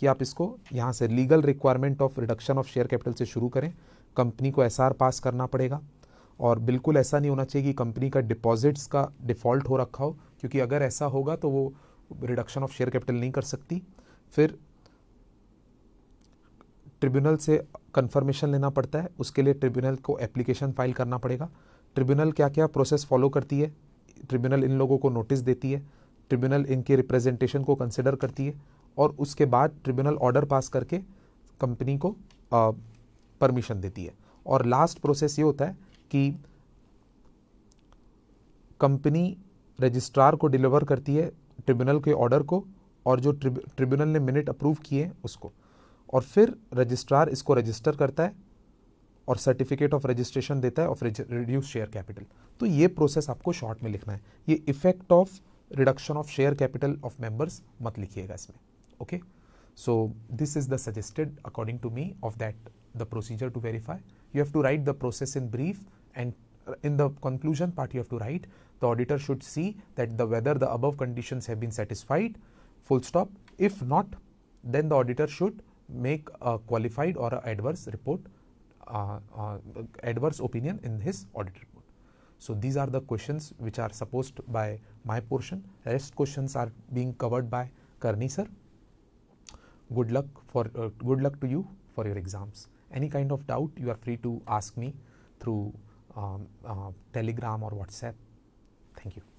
कि आप इसको यहाँ से legal requirement of reduction of share capital से शुरू करें, कंपनी को एसआर पास करना पड़ेगा, और बिल्कुल ऐसा नहीं होना चाहिए कि कंपनी का डिपॉजिट्स का डिफ़ॉल्ट हो रखा हो, क्योंकि अगर ऐसा होगा तो वो रिडक्शन ऑफ शेयर कैपिटल नहीं कर सकती। फिर ट्रिब्यूनल से कंफर्मेशन लेना पड़ता है, उसके लिए ट्रिब्यूनल को एप्लीकेशन फाइल करना पड़ेगा। ट्रिब्यूनल क्या क्या प्रोसेस फॉलो करती है, ट्रिब्यूनल इन लोगों को नोटिस देती है, ट्रिब्यूनल इनके रिप्रेजेंटेशन को कंसिडर करती है, और उसके बाद ट्रिब्यूनल ऑर्डर पास करके कंपनी को परमिशन देती है। और लास्ट प्रोसेस ये होता है कि कंपनी रजिस्ट्रार को डिलीवर करती है ट्रिब्यूनल के ऑर्डर को, और जो ट्रिब्यूनल ने मिनट अप्रूव किए उसको, और फिर रजिस्ट्रार इसको रजिस्टर करता है और सर्टिफिकेट ऑफ रजिस्ट्रेशन देता है ऑफ रिड्यूस शेयर कैपिटल। तो ये प्रोसेस आपको शॉर्ट में लिखना है। ये effect of reduction of share capital of members मत लिखिएगा इसमें। Okay, so this is the suggested according to me of that the procedure to verify. You have to write the process in brief, and in the conclusion part you have to write the auditor should see that whether the above conditions have been satisfied, full stop. If not, then the auditor should make a qualified or a adverse report, adverse opinion in his audit report. So these are the questions which are supposed by my portion. Rest questions are being covered by Karni sir. Good luck to you for your exams. Any kind of doubt, you are free to ask me through Telegram or WhatsApp. Thank you.